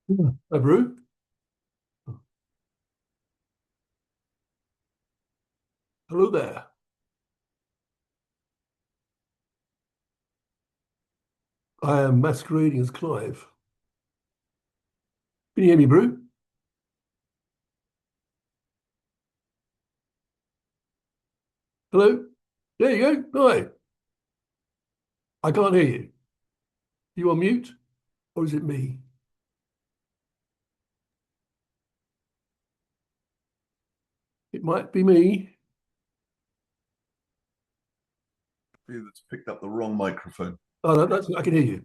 Hi, Bru. Hello there. I am masquerading as Clive. Can you hear me, Bru? Hello? There you go. Hi. I can't hear you. You on mute? Or is it me? It might be me. That's picked up the wrong microphone. Oh, no, I can hear you.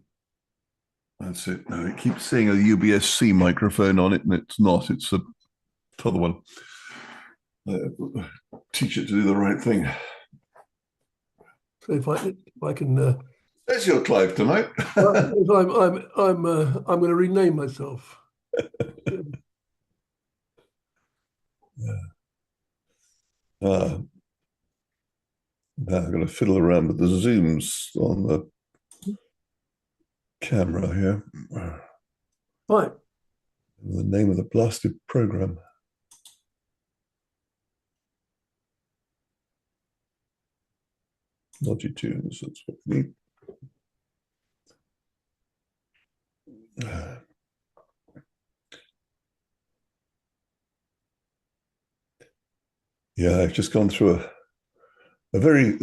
That's it. No, it keeps saying a USB-C microphone on it, and it's not. It's a other one. Teach it to do the right thing. So if I can, There's your Clive tonight. if I'm going to rename myself. uh, Now I'm going to fiddle around with the zooms on the camera here. Right. The name of the blasted program. Longitudes, that's what we need. Yeah, I've just gone through a very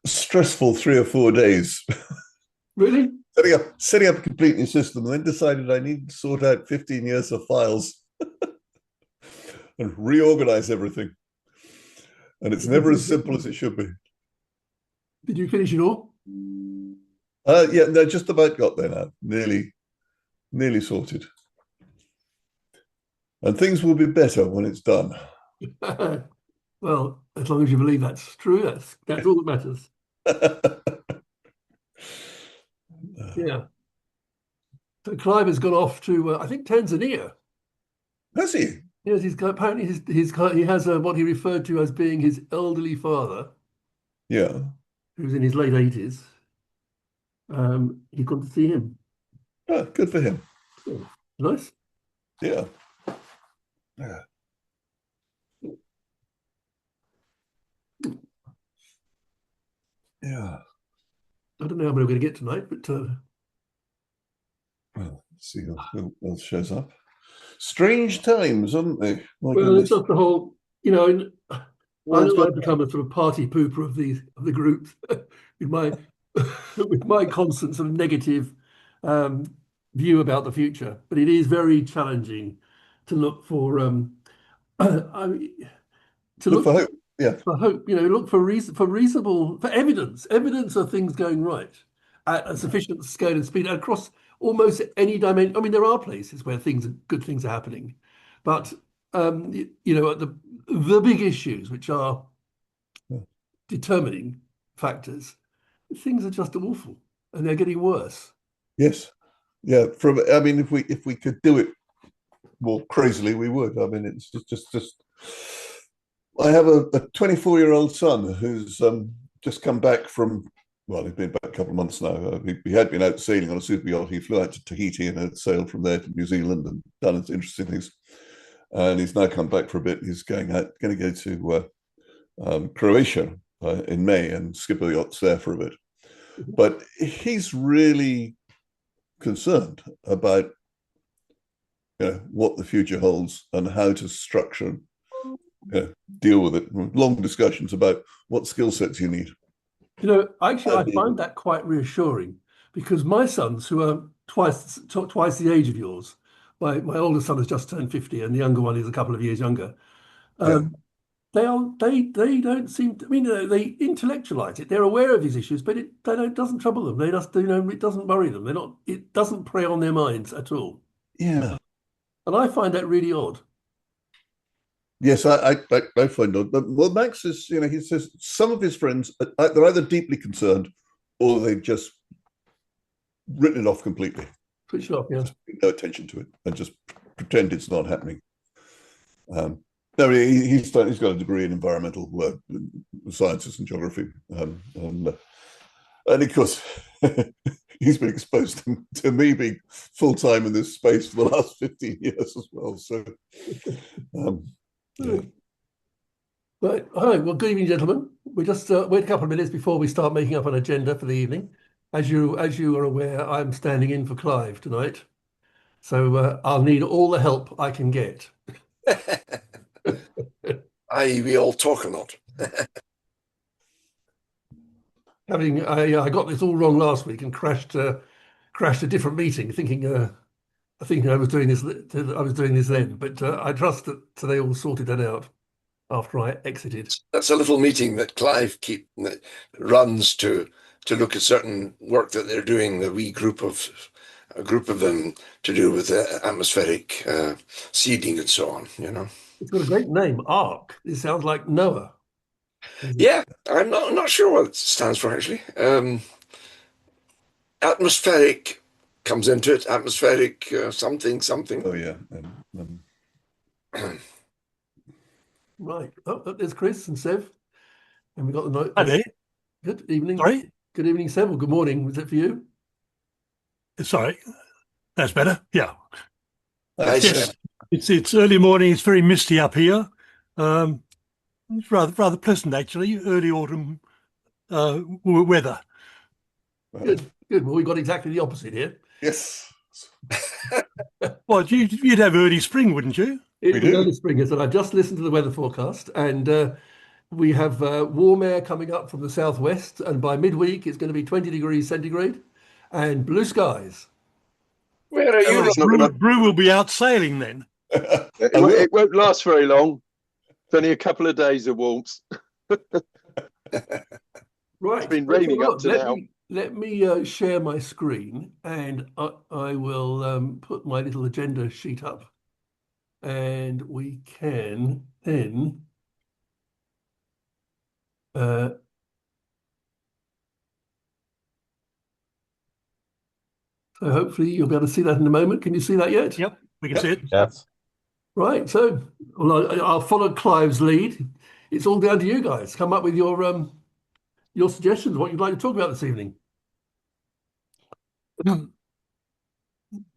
stressful 3 or 4 days. Really? setting up a complete new system, and then decided I needed to sort out 15 years of files and reorganize everything. And it's never as simple as it should be. Did you finish it all? Yeah, no, just about got there now. Nearly sorted. And things will be better when it's done. Well, as long as you believe that's true, that's all that matters. Yeah. So Clive has gone off to, I think, Tanzania. Has he? Yes, apparently he has what he referred to as being his elderly father, Yeah. who's in his late 80s. He's gone to see him. Ah, good for him. Oh, nice. Yeah. Yeah. Yeah. I don't know how many we're going to get tonight, but Well, let's see who else shows up. Strange times, aren't they? My well, it's goodness. not the whole. I World's know got I've become a sort of party pooper of the group with my with my constant sort of negative um, view about the future. But it is very challenging to look for I mean, to look look for hope. Yeah. for hope. Look for reasonable for evidence of things going right at a sufficient scale and speed across almost any dimension. I mean, there are places where good things are happening, but at the big issues which are determining factors, things are just awful and they're getting worse. Yes. Yeah. I mean, if we could do it more crazily, we would. I mean, it's just. I have a 24-year-old son who's just come back from. Well, he's been back a couple of months now. He had been out sailing on a super yacht. He flew out to Tahiti and had sailed from there to New Zealand and done interesting things. And he's now come back for a bit. He's going to go to Croatia in May and skip the yachts there for a bit. But he's really concerned about what the future holds and how to structure, deal with it. Long discussions about what skill sets you need. Actually, I find that quite reassuring because my sons, who are twice the age of yours, my older son has just turned 50 and the younger one is a couple of years younger. Yeah. Um, they don't seem to, they intellectualize it. They're aware of these issues, but it doesn't trouble them. They just, it doesn't worry them. It doesn't prey on their minds at all. Yeah. And I find that really odd. Yes, I find out. But well, Max is, he says some of his friends they're either deeply concerned or they've just written it off completely. Switch it off, yeah. Just pay no attention to it and just pretend it's not happening. No, he's got a degree in environmental sciences and geography, and of course, he's been exposed to me being full time in this space for the last 15 years as well. So, yeah. Right. All right. Well, good evening, gentlemen. We just wait a couple of minutes before we start making up an agenda for the evening. As you are aware, I'm standing in for Clive tonight, so I'll need all the help I can get. We all talk a lot. I got this all wrong last week and crashed a different meeting, thinking I was doing this then, but I trust that they all sorted that out after I exited. That's a little meeting that Clive runs to look at certain work that they're doing. A group of them to do with atmospheric seeding and so on. It's got a great name, ARC. It sounds like Noah. Yeah, I'm not sure what it stands for actually. Atmospheric comes into it. Atmospheric something. Oh yeah. Right. Oh, there's Chris and Sev, and we got the note. Hi there. Good evening. Sorry? Good evening, Sev. Well, good morning. Was it for you? Sorry. That's better. Yeah. Yes. It's early morning. It's very misty up here. It's rather pleasant actually. Early autumn weather. Good. Well, we got exactly the opposite here. Yes. Well, you'd have early spring, wouldn't you? We do. Early spring is, and I just listened to the weather forecast, and we have warm air coming up from the southwest, and by midweek it's going to be 20 degrees centigrade and blue skies. Where are you? Bru will be out sailing then. It won't last very long. It's only a couple of days of warmth. Right. It's been raining up to now. Let me share my screen, and I will put my little agenda sheet up, and we can then so hopefully you'll be able to see that in a moment. Can you see that yet? Yep, we can see it. Yes. Right. So I'll follow Clive's lead. It's all down to you guys. Come up with your suggestions, what you'd like to talk about this evening.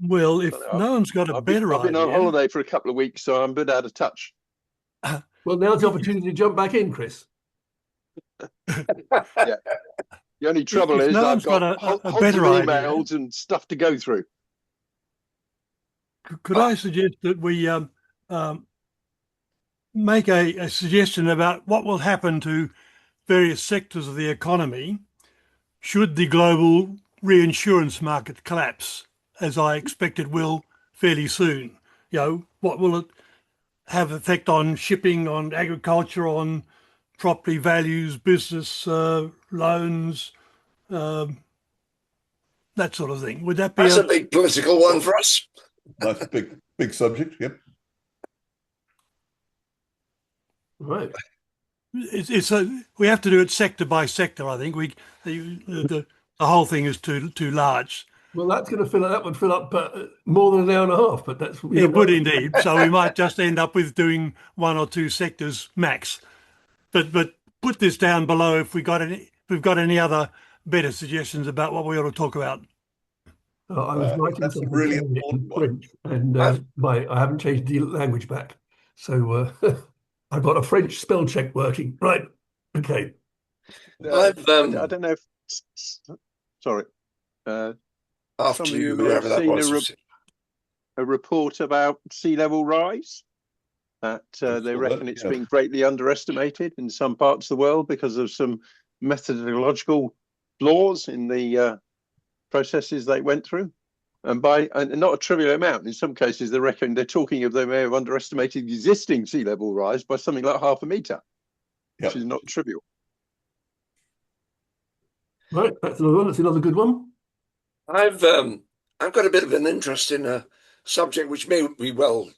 Well, if no one's got a better idea. I've been on holiday for a couple of weeks, so I'm a bit out of touch. Well, now's the opportunity to jump back in, Chris. Yeah. The only trouble is I've got a better emails and stuff to go through. Could I suggest that we make a suggestion about what will happen to various sectors of the economy should the global reinsurance market collapse, as I expect it will fairly soon? What will it have effect on shipping, on agriculture, on property values, business loans, that sort of thing? Would that be a big political one for us? That's a big subject. Yep. Right. We have to do it sector by sector. I think the whole thing is too large. Well, that would fill up more than an hour and a half. But that's it would indeed. So we might just end up with doing one or two sectors max. But put this down below if we've got any other better suggestions about what we ought to talk about. I was writing something really in French, and I haven't changed the language back, so I've got a French spell check working. Right. Okay. I don't know if. Sorry. After some you, of you whoever have that was. seen a report about sea level rise. That they reckon it's been greatly underestimated in some parts of the world because of some methodological flaws in the processes they went through, and not a trivial amount. In some cases, they reckon they may have underestimated the existing sea level rise by something like 0.5 meter, which is not trivial. Right, that's another one. That's another good one. I've got a bit of an interest in a subject which may be well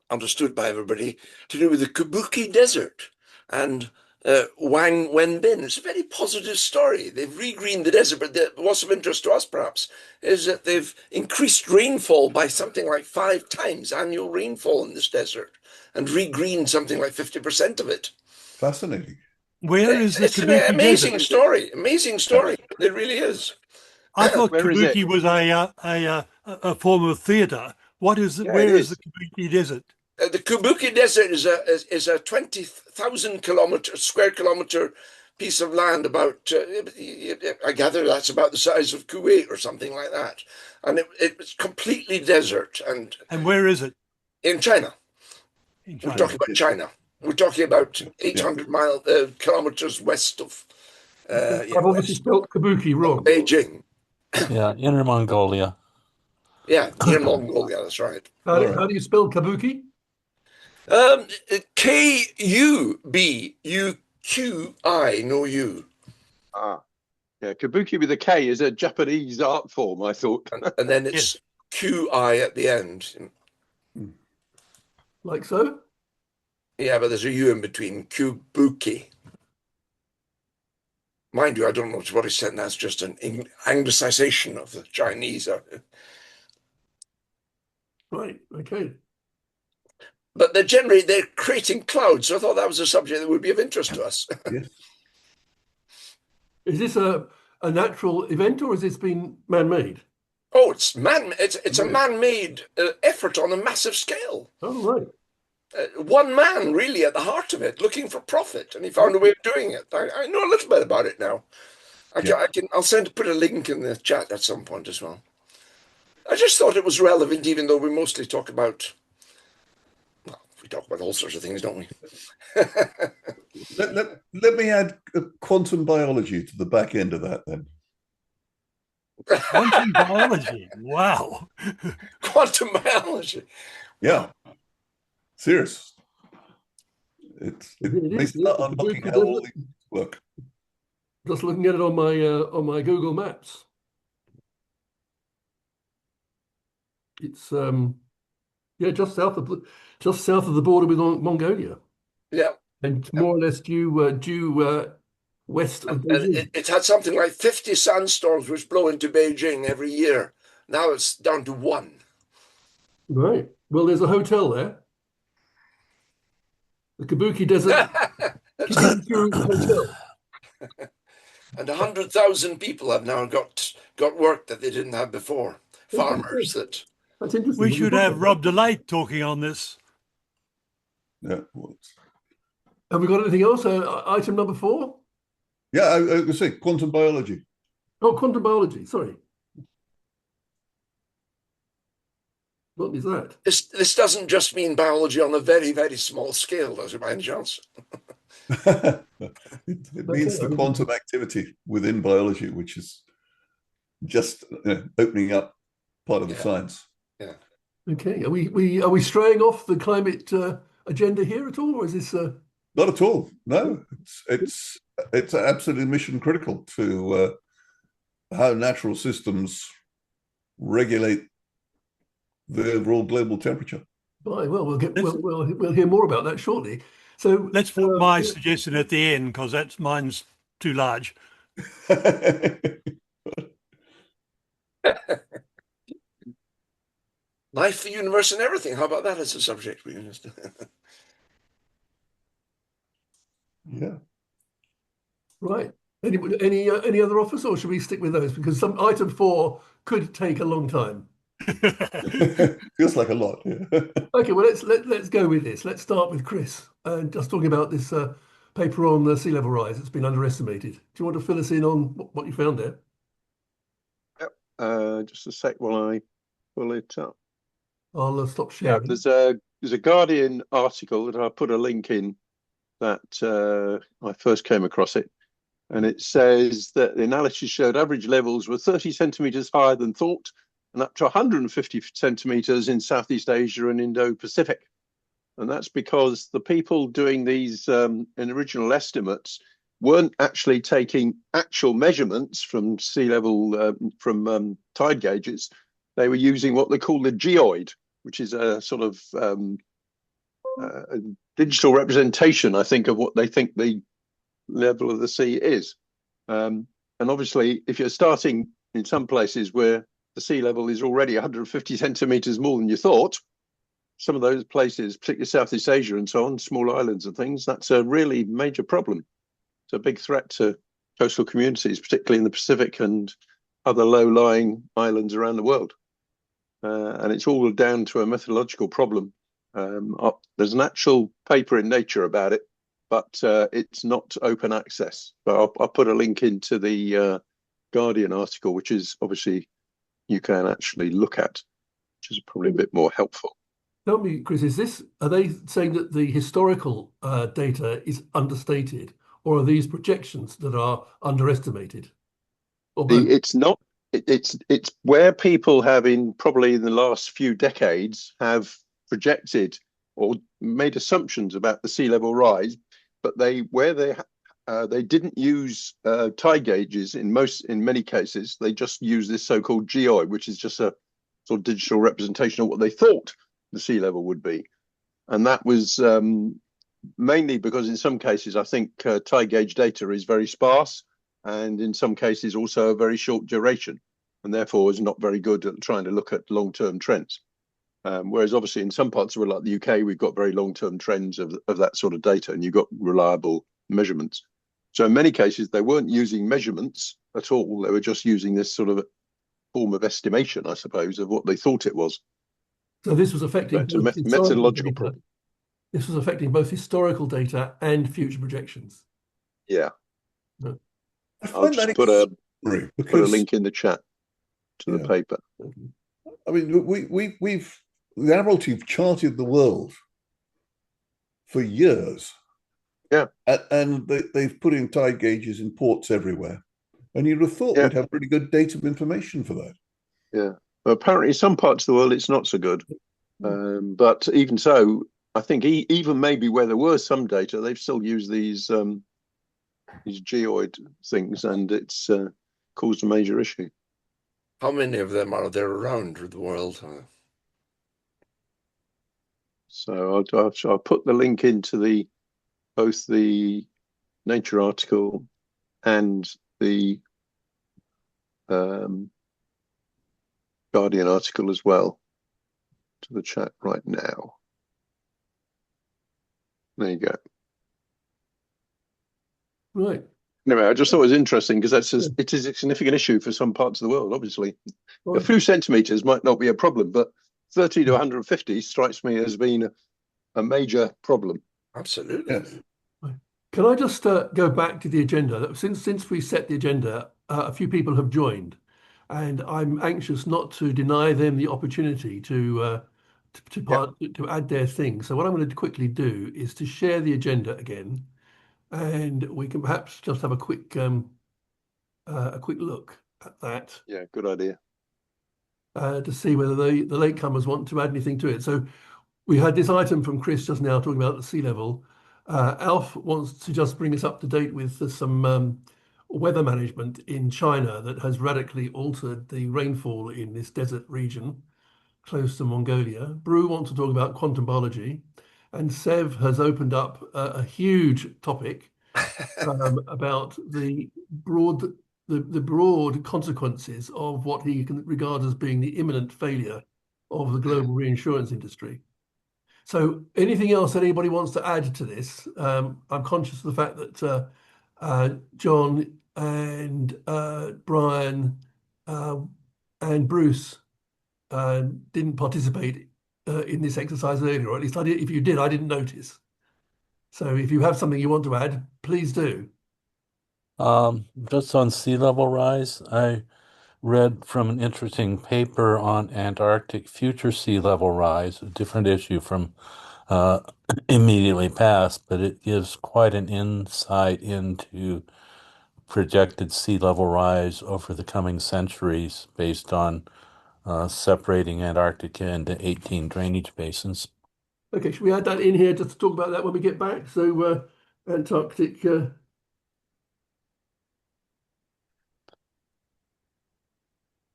understood by everybody, to do with the Kubuqi Desert and Wang Wenbin. It's a very positive story. They've regreened the desert, but what's of interest to us perhaps is that they've increased rainfall by something like 5 times annual rainfall in this desert and regreened something like 50% of it. Fascinating. Where is this? It's an amazing story. Amazing story. It really is. I thought Where is it? Kubuqi was a form of theatre. What is it? Yeah, Where it is is. the Kubuqi Desert? The Kubuqi Desert is a 20,000 square kilometer piece of land. About I gather that's about the size of Kuwait or something like that, and it's completely desert. And And where is it in China, in we're China? talking about China. We're talking about 800 kilometers west of I've obviously west spelt Kabuki of wrong. Beijing. Yeah, Inner Mongolia. Yeah, near Mongolia. That's right. How do you spell Kabuki? Kubuqi, no U. Ah, yeah. Kubuki with a K is a Japanese art form, I thought. And then it's QI at the end. Like so? Yeah, but there's a U in between. Kubuqi. Mind you, I don't know to what extent that's just an anglicization of the Chinese. Right. Okay. But they're creating clouds. So I thought that was a subject that would be of interest to us. Yes. Is this a natural event or has this been man-made? Oh, it's a man-made effort on a massive scale. Oh, right. One man really at the heart of it, looking for profit, and he found a way of doing it. I know a little bit about it now. I'll put a link in the chat at some point as well. I just thought it was relevant, even though we mostly talk about, well, we talk about all sorts of things, don't we? Let me add quantum biology to the back end of that then. Quantum biology. Wow. Quantum biology. Yeah. Serious. It It may is, start yeah. unlocking how all these work. Just looking at it on my Google Maps. It's just south of the border with Mongolia, Yeah. and more or less due west of And Beijing. it's had something like 50 sandstorms which blow into Beijing every year. Now it's down to one. Right. Well, there's a hotel there. The Kubuqi Desert Hotel. And 100,000 people have now got work that they didn't have before. Farmers that. That's interesting. We should have Rob DeLate talking on this. Yeah. Have we got anything else? Item number 4? Yeah, I was going to say quantum biology. Oh, quantum biology. Sorry. What is that? This doesn't just mean biology on a very, very small scale, does it, by any chance? It means the quantum activity within biology, which is just opening up part of the science. Yeah. Okay. Are we straying off the climate agenda here at all, or is this? Not at all. No, it's absolutely mission critical to how natural systems regulate the overall global temperature. Right, well, we'll hear more about that shortly. So let's put my suggestion at the end because mine's too large. Life, the universe, and everything. How about that as a subject? Yeah. Right. Any other offers, or should we stick with those? Because some item 4 could take a long time. Feels like a lot. Yeah. Okay, well let's go with this. Let's start with Chris, just talking about this paper on the sea level rise. It's been underestimated. Do you want to fill us in on what you found there? Yep. Just a sec while I pull it up. I'll stop sharing. Yeah, there's a Guardian article that I put a link in that I first came across it, and it says that the analysis showed average levels were 30 centimeters higher than thought, and up to 150 centimeters in Southeast Asia and Indo-Pacific. And that's because the people doing these in original estimates weren't actually taking actual measurements from sea level, from tide gauges. They were using what they call the geoid, which is a sort of a digital representation, I think, of what they think the level of the sea is. And obviously, if you're starting in some places where the sea level is already 150 centimeters more than you thought, some of those places, particularly Southeast Asia and so on, small islands and things, that's a really major problem. It's a big threat to coastal communities, particularly in the Pacific and other low-lying islands around the world. And it's all down to a methodological problem. There's an actual paper in Nature about it, but it's not open access. But I'll put a link into the Guardian article, which is obviously you can actually look at, which is probably a bit more helpful. Tell me, Chris, are they saying that the historical data is understated, or are these projections that are underestimated? Or both? It's not. It's where people have probably in the last few decades have projected or made assumptions about the sea level rise, but they didn't use tide gauges in many cases. They just use this so-called geoid, which is just a sort of digital representation of what they thought the sea level would be, and that was mainly because in some cases I think tide gauge data is very sparse, and in some cases also a very short duration, and therefore is not very good at trying to look at long-term trends. Whereas obviously in some parts of the world like the UK, we've got very long-term trends of that sort of data, and you've got reliable measurements. So in many cases, they weren't using measurements at all. They were just using this sort of form of estimation, I suppose, of what they thought it was. So this was affecting both methodological problem. This was affecting both historical data and future projections. Yeah. No. I'll just put a link in the chat to the paper. I mean, the Admiralty have charted the world for years. Yeah. And they've put in tide gauges in ports everywhere. And you'd have thought we'd have pretty good data information for that. Yeah. Well, apparently in some parts of the world it's not so good. But even so, I think even maybe where there were some data, they've still used these geoid things, and it's caused a major issue. How many of them are there around the world? So I'll put the link into both the Nature article and the Guardian article as well to the chat right now. There you go. Right. Anyway, I just thought it was interesting because it is a significant issue for some parts of the world, obviously. Right. A few centimetres might not be a problem, but 30 to 150 strikes me as being a major problem. Absolutely. Yes. Can I just go back to the agenda? Since we set the agenda, a few people have joined, and I'm anxious not to deny them the opportunity to add their thing. So what I'm going to quickly do is to share the agenda again, and we can perhaps just have a quick look at that. Yeah, good idea. To see whether the latecomers want to add anything to it. So we had this item from Chris just now talking about the sea level. Alf wants to just bring us up to date with some weather management in China that has radically altered the rainfall in this desert region close to Mongolia. Bru wants to talk about quantum biology, and Sev has opened up a huge topic about the broad consequences of what he can regard as being the imminent failure of the global reinsurance industry. So anything else that anybody wants to add to this? I'm conscious of the fact that John and Brian and Bruce didn't participate in this exercise earlier, or at least if you did, I didn't notice. So if you have something you want to add, please do. Just on sea level rise, I read from an interesting paper on Antarctic future sea level rise, a different issue from immediately past, but it gives quite an insight into projected sea level rise over the coming centuries based on separating Antarctica into 18 drainage basins. Okay, should we add that in here just to talk about that when we get back? So Antarctic...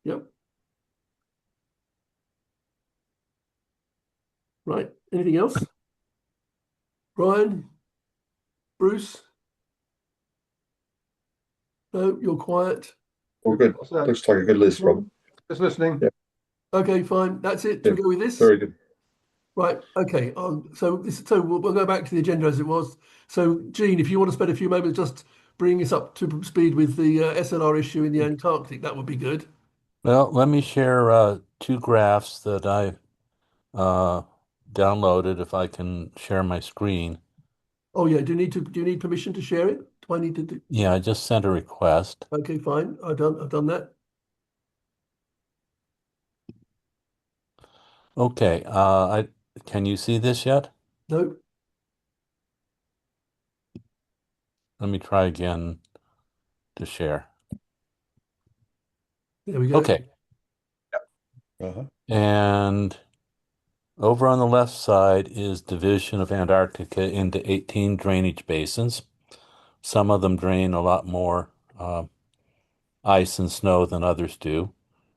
Yep. Right. Anything else? Brian? Bruce? No, you're quiet. All good. Looks like a good list, Rob. Just listening. Yeah. Okay, fine. That's it. Do we go with this? Very good. Right. Okay. So we'll go back to the agenda as it was. So, Jean, if you want to spend a few moments just bring us up to speed with the SLR issue in the Antarctic. That would be good. Well, let me share two graphs that I downloaded if I can share my screen. Oh yeah, do you need permission to share it? Do I need to do? Yeah, I just sent a request. Okay, fine. I've done that. Okay, can you see this yet? No. Let me try again to share. There we go. Okay. Uh-huh. And over on the left side is division of Antarctica into 18 drainage basins. Some of them drain a lot more ice and snow than others do,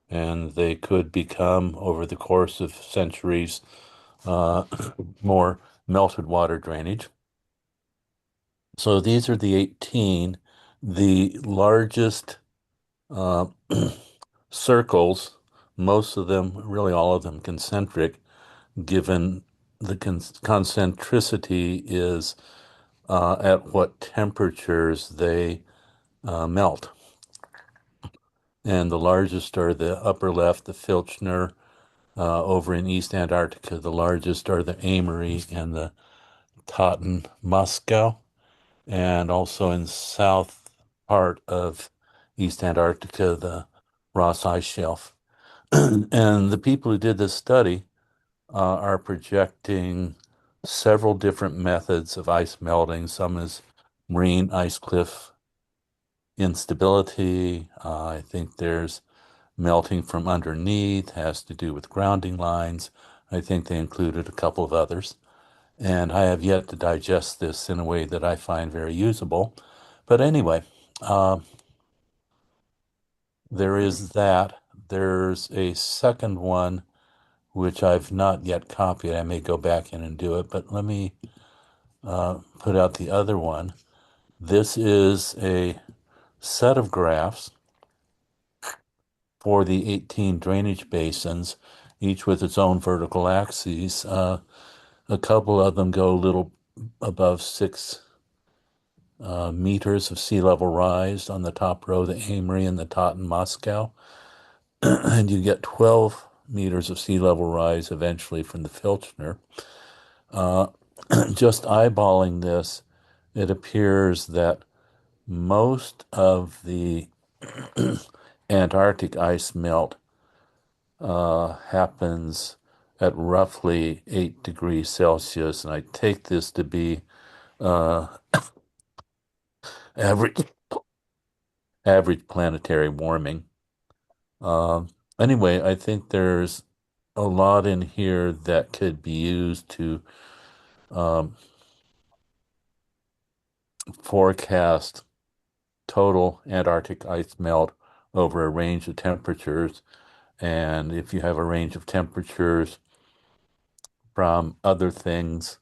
and they could become, over the course of centuries, more melted water drainage. So these are the 18. The largest circles, most of them, really all of them concentric, given the concentricity is at what temperatures they melt. And the largest are the upper left, the Filchner, over in East Antarctica. The largest are the Amory and the Totten Muskow, and also in south part of East Antarctica, the Ross Ice Shelf. And the people who did this study are projecting several different methods of ice melting. Some is marine ice cliff instability. I think there's melting from underneath, has to do with grounding lines. I think they included a couple of others. And I have yet to digest this in a way that I find very usable. But anyway, there is that. There's a second one, which I've not yet copied. I may go back in and do it, but let me put out the other one. This is a set of graphs for the 18 drainage basins, each with its own vertical axes. A couple of them go a little above 6 meters of sea level rise on the top row, the Amory and the Totten Moscow. And you get 12 meters of sea level rise eventually from the Filchner. Just eyeballing this, it appears that most of the Antarctic ice melt happens at roughly 8 degrees Celsius, and I take this to be average planetary warming. Anyway, I think there's a lot in here that could be used to forecast total Antarctic ice melt over a range of temperatures. And if you have a range of temperatures from other things,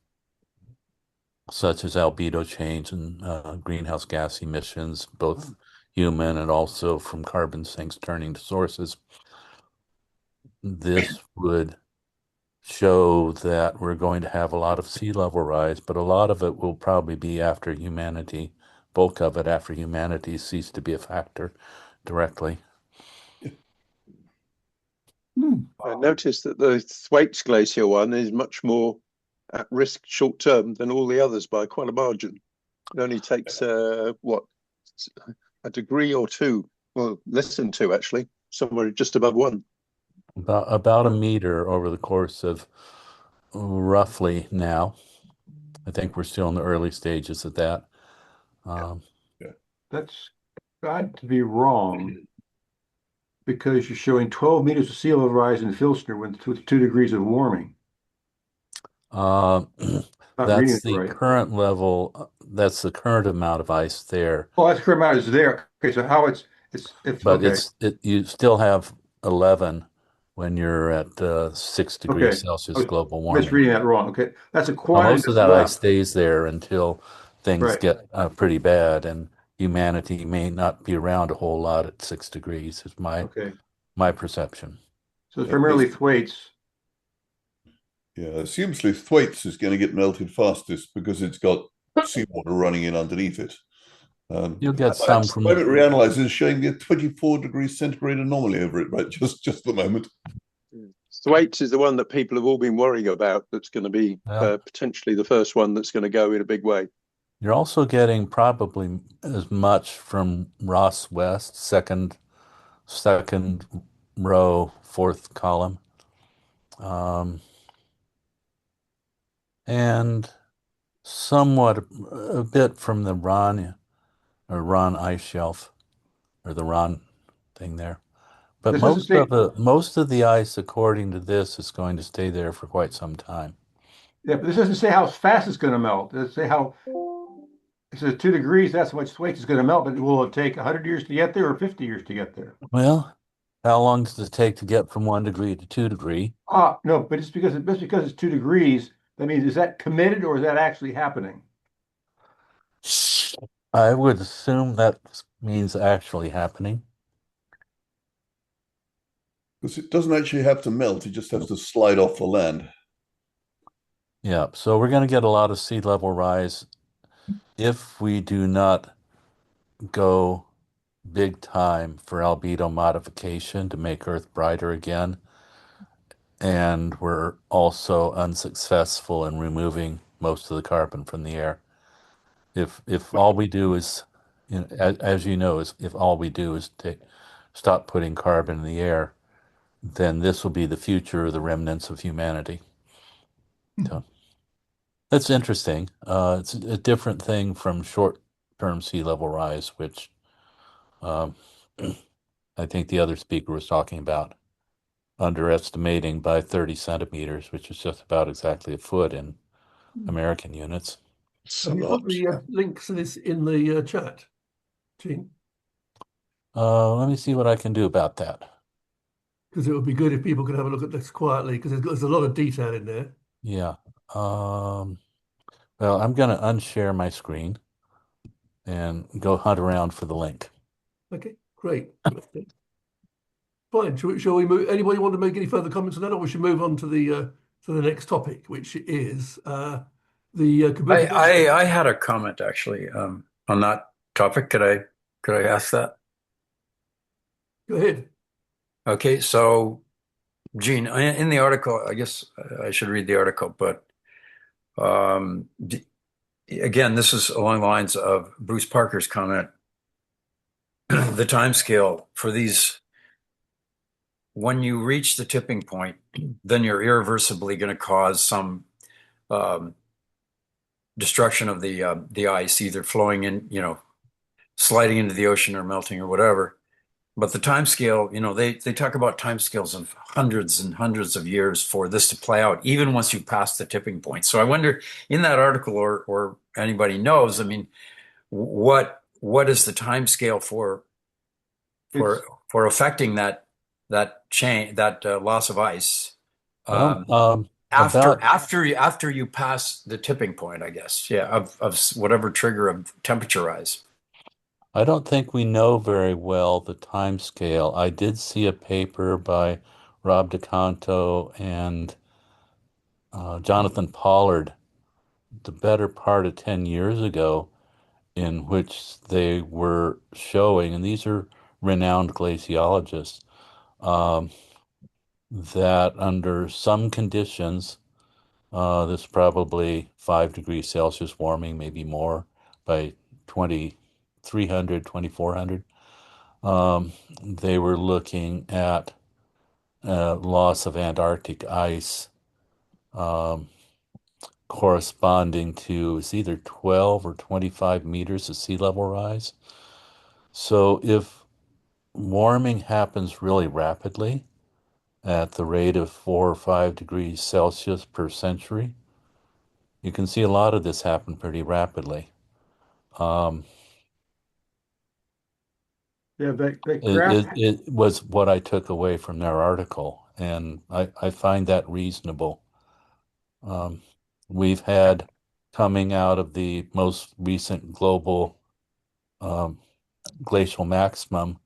such as albedo change and greenhouse gas emissions, both human and also from carbon sinks turning to sources, this would show that we're going to have a lot of sea level rise, but a lot of it will probably be after humanity, bulk of it after humanity ceased to be a factor directly. I noticed that the Thwaites Glacier one is much more at risk short term than all the others by quite a margin. It only takes a degree or two, well, less than two actually, somewhere just above one. About a meter over the course of roughly now. I think we're still in the early stages of that. That's got to be wrong because you're showing 12 meters of sea level rise in Filchner with 2 degrees of warming. That's reading it the right. current level. That's the current amount of ice there. Oh, that's current amount is there. Okay, so how it's But okay. you still have 11 when you're at 6 degrees Okay. Celsius I was global warming. misreading that wrong. Okay, that's a Well, quantity most of that's that ice left. stays there until things Right. get pretty bad, and humanity may not be around a whole lot at 6 degrees. Is Okay, my perception. so it's primarily Thwaites. Yeah, assumedly Thwaites is going to get melted fastest because it's got seawater running in underneath it. You'll get At some the from moment, reanalyzer is showing me a 24 degrees centigrade anomaly over it, right? Just the moment. Thwaites is the one that people have all been worrying about. That's going to be Yeah. potentially the first one that's going to go in a big way. You're also getting probably as much from Ross West, second row, fourth column. And somewhat a bit from the Ron ice shelf, or the Ron thing there. But This doesn't say, most of the ice, according to this, is going to stay there for quite some time. yeah, but this doesn't say how fast it's going to melt. It say how, it says 2 degrees, that's how much Thwaites is going to melt, but will it take 100 years to get there or 50 years to get there? Well, how long does it take to get from 1 degree to 2 degree? No, but just because it's 2 degrees, that means is that committed or is that actually happening? I would assume that means actually happening. Because it doesn't actually have to melt, it just has to slide off the land. Yeah, so we're going to get a lot of sea level rise if we do not go big time for albedo modification to make Earth brighter again. And we're also unsuccessful in removing most of the carbon from the air. If all we do is, as you know, is if all we do is stop putting carbon in the air, then this will be the future of the remnants of humanity. So that's interesting. It's a different thing from short-term sea level rise, which um, I think the other speaker was talking about, underestimating by 30 centimeters, which is just about exactly a foot in American units. Have you put the links to this in the chat, Gene? Let me see what I can do about that. Because it would be good if people could have a look at this quietly, because there's a lot of detail in there. Yeah. Well, I'm going to unshare my screen and go hunt around for the link. Okay, great. Fine. Shall we move? Anybody want to make any further comments on that, or we should move on to the next topic, which is the Kubuqi. I had a comment actually on that topic. Could I ask that? Go ahead. Okay, so Gene, in the article, I guess I should read the article, but again, this is along the lines of Bruce Parker's comment. The time scale for these, when you reach the tipping point, then you're irreversibly going to cause some destruction of the ice, either flowing in, sliding into the ocean or melting or whatever. But the time scale, they talk about time scales of hundreds and hundreds of years for this to play out, even once you pass the tipping point. So I wonder, in that article, or anybody knows, I mean, what is the time scale for affecting that loss of ice after you pass the tipping point, I guess, yeah, of whatever trigger of temperature rise. I don't think we know very well the time scale. I did see a paper by Rob DeCanto and Jonathan Pollard the better part of 10 years ago, in which they were showing, and these are renowned glaciologists, that under some conditions, this probably 5 degrees Celsius warming, maybe more, by 2300, 2400. They were looking at loss of Antarctic ice corresponding to it's either 12 or 25 meters of sea level rise. So if warming happens really rapidly at the rate of 4 or 5 degrees Celsius per century, you can see a lot of this happen pretty rapidly. Yeah, that graph. It was what I took away from their article, and I find that reasonable. We've had, coming out of the most recent global glacial maximum,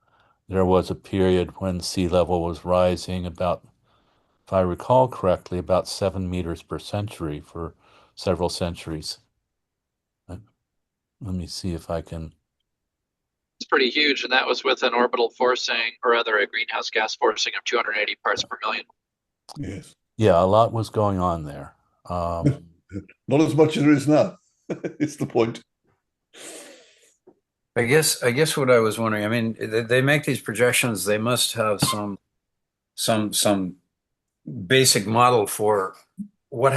there was a period when sea level was rising about, if I recall correctly, about 7 meters per century for several centuries. Let me see if I can It's pretty huge, and that was with an orbital forcing, or rather a greenhouse gas forcing of 280 parts per million. Yes. Yeah, a lot was going on there. Not as much as there is now. It's the point. I guess what I was wondering, I mean, they make these projections, they must have some basic model for what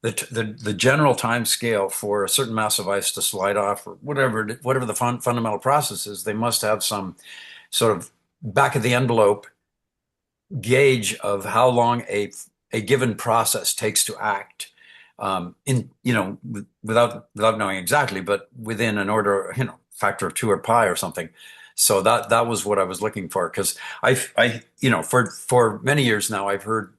the general time scale for a certain mass of ice to slide off, or whatever the fundamental process is. They must have some sort of back of the envelope gauge of how long a given process takes to act, without knowing exactly, but within an order, factor of 2 or pi or something. So that was what I was looking for, because for many years now I've heard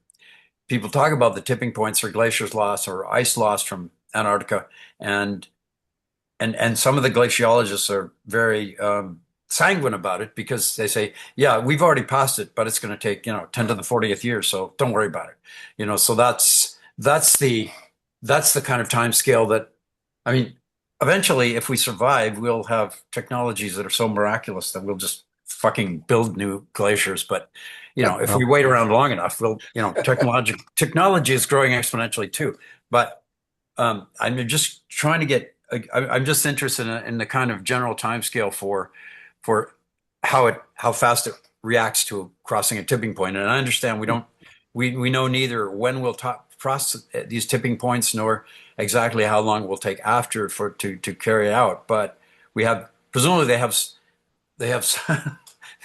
people talk about the tipping points or glaciers lost or ice lost from Antarctica, and some of the glaciologists are very sanguine about it, because they say, yeah, we've already passed it, but it's going to take 10 to the 40th year, so don't worry about it. So that's the kind of time scale that, I mean, eventually, if we survive, we'll have technologies that are so miraculous that we'll just fucking build new glaciers. But if we wait around long enough, we'll technology is growing exponentially too. But I'm just trying to get. I'm just interested in the kind of general timescale for how fast it reacts to crossing a tipping point. And I understand we know neither when we'll cross these tipping points, nor exactly how long it will take after to carry it out. But presumably they have they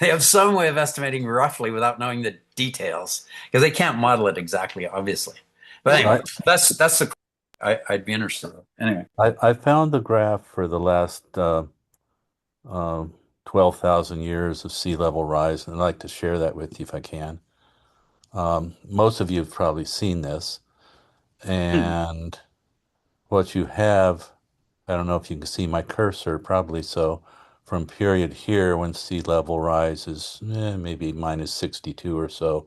have some way of estimating roughly without knowing the details, because they can't model it exactly, obviously. But anyway, that's the I'd be interested in. Anyway, I found the graph for the last 12,000 years of sea level rise, and I'd like to share that with you if I can. Most of you have probably seen this, and what you have, I don't know if you can see my cursor, probably so, from period here when sea level rise is maybe minus 62 or so,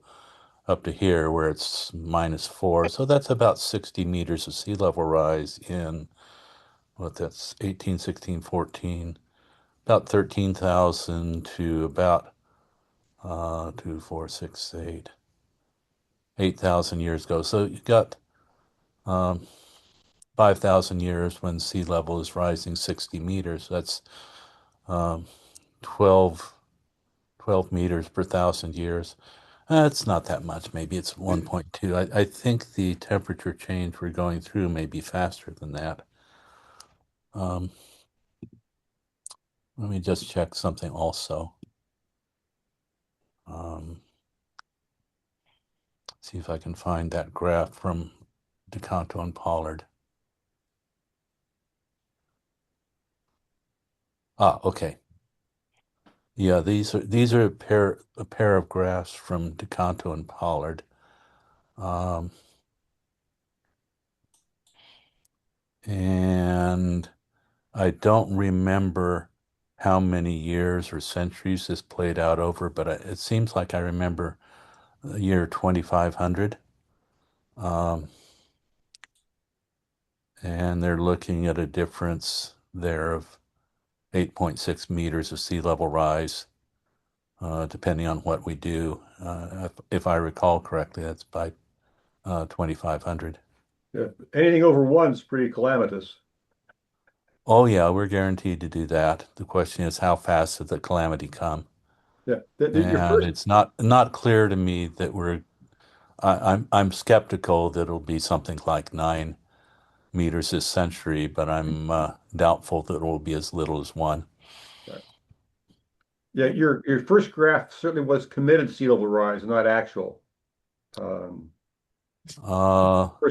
up to here where it's -4. So that's about 60 meters of sea level rise in, that's 18, 16, 14, about 13,000 to about 2, 4, 6, 8, 8,000 years ago. So you got 5,000 years when sea level is rising 60 meters. That's 12 meters per 1,000 years. It's not that much. Maybe it's 1.2. I think the temperature change we're going through may be faster than that. Let me just check something also. See if I can find that graph from DeCanto and Pollard. Okay. Yeah, these are a pair of graphs from DeCanto and Pollard. And I don't remember how many years or centuries this played out over, but it seems like I remember the year 2500. And they're looking at a difference there of 8.6 meters of sea level rise, depending on what we do. If I recall correctly, that's by 2500. Yeah. Anything over 1 is pretty calamitous. Oh yeah, we're guaranteed to do that. The question is, how fast does the calamity come? Yeah. And it's not clear to me that I'm skeptical that it'll be something like 9 meters this century, but I'm doubtful that it will be as little as 1. Right. Yeah, your first graph certainly was committed sea level rise, not actual. First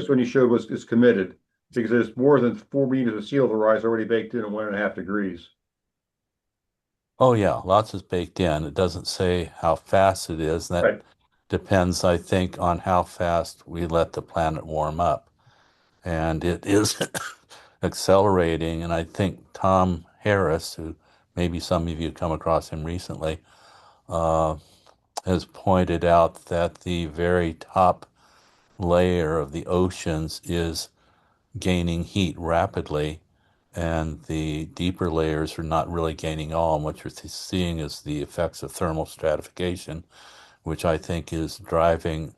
one you showed is committed, because there's more than 4 meters of sea level rise already baked in at 1.5 degrees. Oh yeah, lots is baked in. It doesn't say how fast it is. That depends, I think, on how fast we let the planet warm up. And it is accelerating. And I think Tom Harris, who maybe some of you come across him recently, has pointed out that the very top layer of the oceans is gaining heat rapidly. and the deeper layers are not really gaining all. And what you're seeing is the effects of thermal stratification, which I think is driving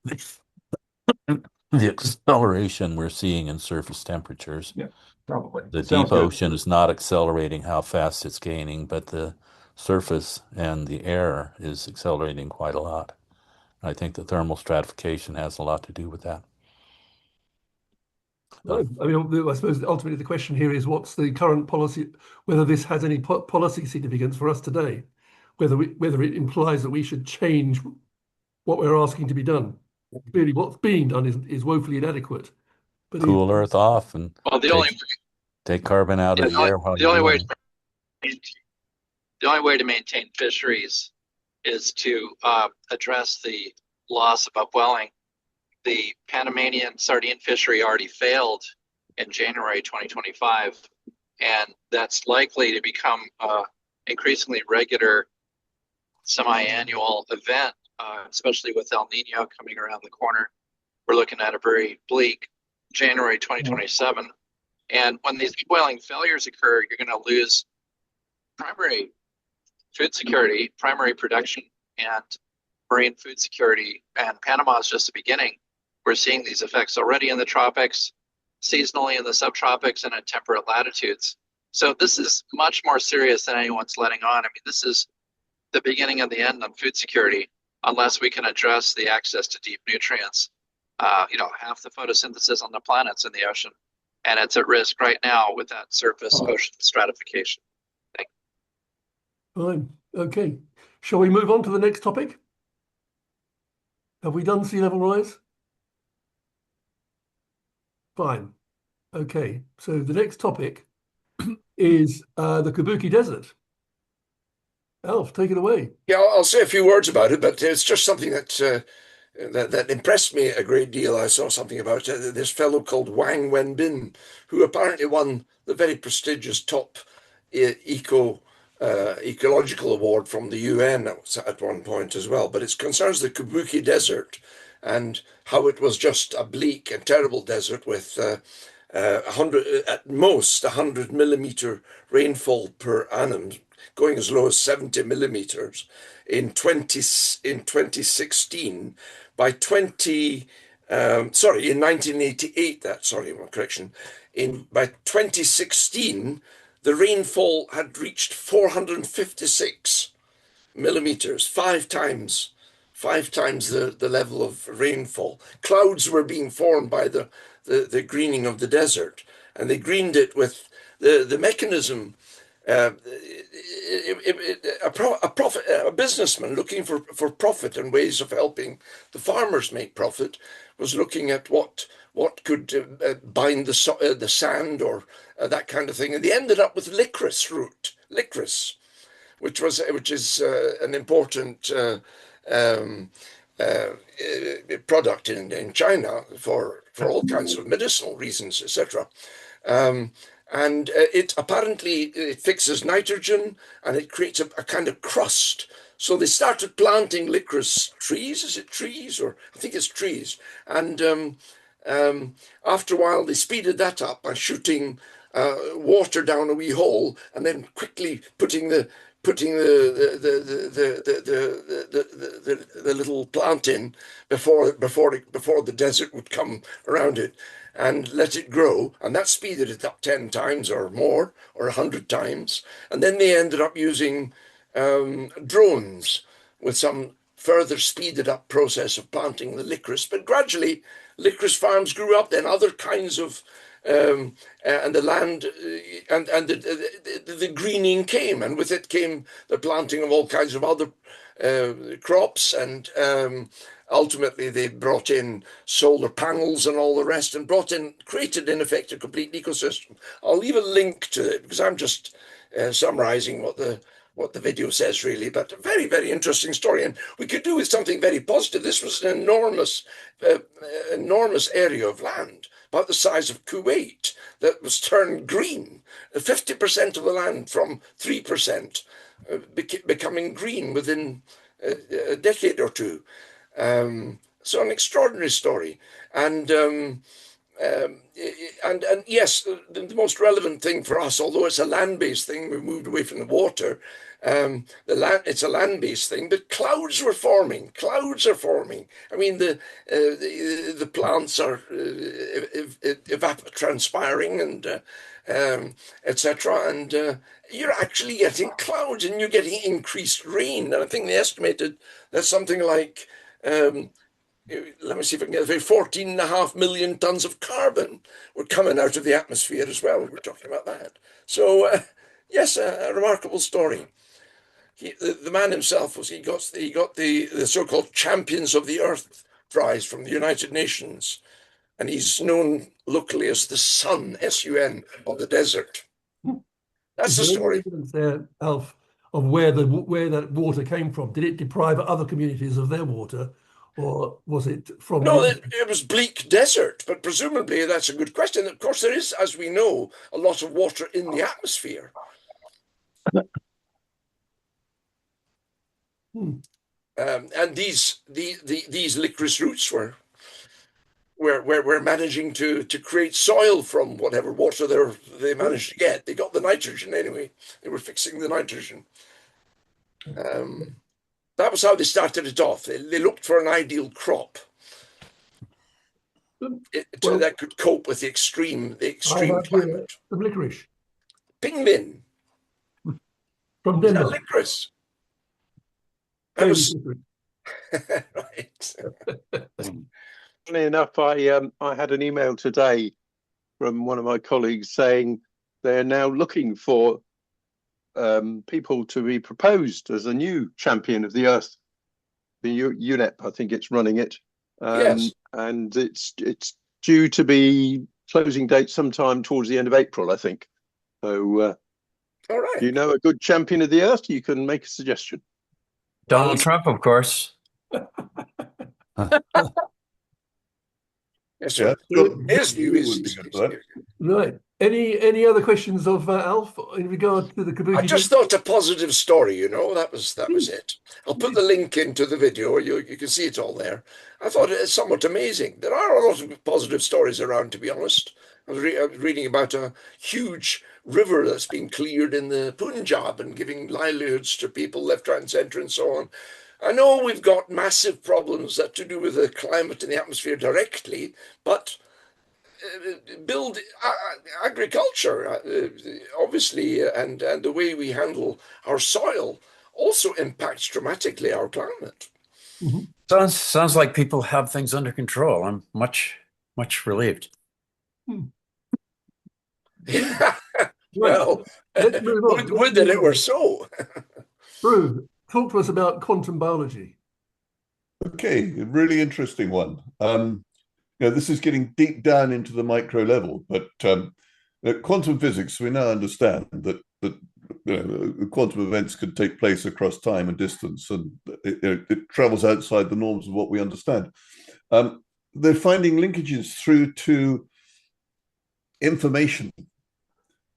the acceleration we're seeing in surface temperatures. Yeah, probably. The Sounds deep good. ocean is not accelerating how fast it's gaining, but the surface and the air is accelerating quite a lot. I think the thermal stratification has a lot to do with that. Right. I mean, I suppose ultimately the question here is what's the current policy, whether this has any policy significance for us today, whether it implies that we should change what we're asking to be done. Clearly, what's being done is woefully inadequate. But Cool Earth off and Well, take carbon out of the air while the only you're way doing it. the only way to maintain fisheries is to address the loss of upwelling. The Panamanian sardine fishery already failed in January 2025, and that's likely to become increasingly regular semi-annual event, especially with El Nino coming around the corner. We're looking at a very bleak January 2027. And when these upwelling failures occur, you're going to lose primary food security, primary production, and marine food security. And Panama is just the beginning. We're seeing these effects already in the tropics, seasonally in the subtropics, and at temperate latitudes. So this is much more serious than anyone's letting on. I mean, this is the beginning of the end on food security, unless we can address the access to deep nutrients. Half the photosynthesis on the planet's in the ocean, and it's at risk right now with that surface ocean stratification. Thank you. Fine. Okay. Shall we move on to the next topic? Have we done sea level rise? Fine. Okay. So the next topic is the Kubuqi Desert. Alf, take it away. Yeah, I'll say a few words about it, but it's just something that impressed me a great deal. I saw something about this fellow called Wang Wenbin, who apparently won the very prestigious top ecological award from the UN at one point as well. But it concerns the Kubuqi Desert and how it was just a bleak and terrible desert with 100, at most 100 millimeter rainfall per annum, going as low as 70 millimeters in 2016. By 1988, by 2016, the rainfall had reached 456 millimeters, five times the level of rainfall. Clouds were being formed by the greening of the desert, and they greened it with the mechanism. A businessman looking for profit and ways of helping the farmers make profit was looking at what could bind the sand or that kind of thing, and they ended up with licorice root, which is an important product in China for all kinds of medicinal reasons, etc. And it fixes nitrogen and it creates a kind of crust. So they started planting licorice trees. Is it trees? Or I think it's trees. And after a while, they speeded that up by shooting water down a wee hole and then quickly putting the little plant in before the desert would come around it, and let it grow, and that speeded it up 10 times or more, or 100 times. And then they ended up using drones with some further speeded up process of planting the licorice. But gradually, licorice farms grew up, then other kinds of, and the land, and the greening came, and with it came the planting of all kinds of other crops, and ultimately they brought in solar panels and all the rest, and created in effect a complete ecosystem. I'll leave a link to it because I'm just summarizing what the video says, really, but a very, very interesting story. And we could do with something very positive. This was an enormous area of land, about the size of Kuwait, that was turned green. 50% of the land from 3% becoming green within a decade or two. So an extraordinary story. And and yes, the most relevant thing for us, although it's a land-based thing, we've moved away from the water. It's a land-based thing, but clouds were forming. Clouds are forming. I mean, the plants are evapotranspiring and etc. And you're actually getting clouds, and you're getting increased rain. And I think they estimated that something like let me see if I can get it, 14.5 million tons of carbon were coming out of the atmosphere as well. We're talking about that. So, yes, a remarkable story. The man himself he got the so-called Champions of the Earth prize from the United Nations, and he's known locally as the Sun, S-U-N, of the desert. That's the story. Evidence there, Alf, of where that water came from? Did it deprive other communities of their water? Or was it from... No, it was bleak desert, but presumably that's a good question. Of course, there is, as we know, a lot of water in the atmosphere. And these licorice roots were managing to create soil from whatever water they managed to get. They got the nitrogen anyway. They were fixing the nitrogen. That was how they started it off. They looked for an ideal crop that could cope with the extreme climate. Some licorice. Pingmin. From Denmark. Licorice. Right. Funny enough, I had an email today from one of my colleagues saying they're now looking for people to be proposed as a new champion of the Earth. The UNEP, I think it's running it. Yes. And it's due to be closing date sometime towards the end of April, I think. So, all right. If you know a good champion of the Earth, you can make a suggestion. Donald Trump, of course. Yes, sir. His view is right. Any other questions of Alf in regard to the Kubuqi? I just thought a positive story, that was it. I'll put the link into the video. You can see it all there. I thought it is somewhat amazing. There are a lot of positive stories around, to be honest. I was reading about a huge river that's been cleared in the Punjab and giving livelihoods to people left, right, and centre, and so on. I know we've got massive problems that to do with the climate in the atmosphere directly, but build agriculture, obviously, and the way we handle our soil also impacts dramatically our climate. Mm-hmm. Sounds like people have things under control. I'm much relieved. Yeah. Well, would that it were so. Bru, talk to us about quantum biology. Okay, a really interesting one. This is getting deep down into the micro level, but quantum physics, we now understand that quantum events could take place across time and distance, and it travels outside the norms of what we understand. They're finding linkages through to information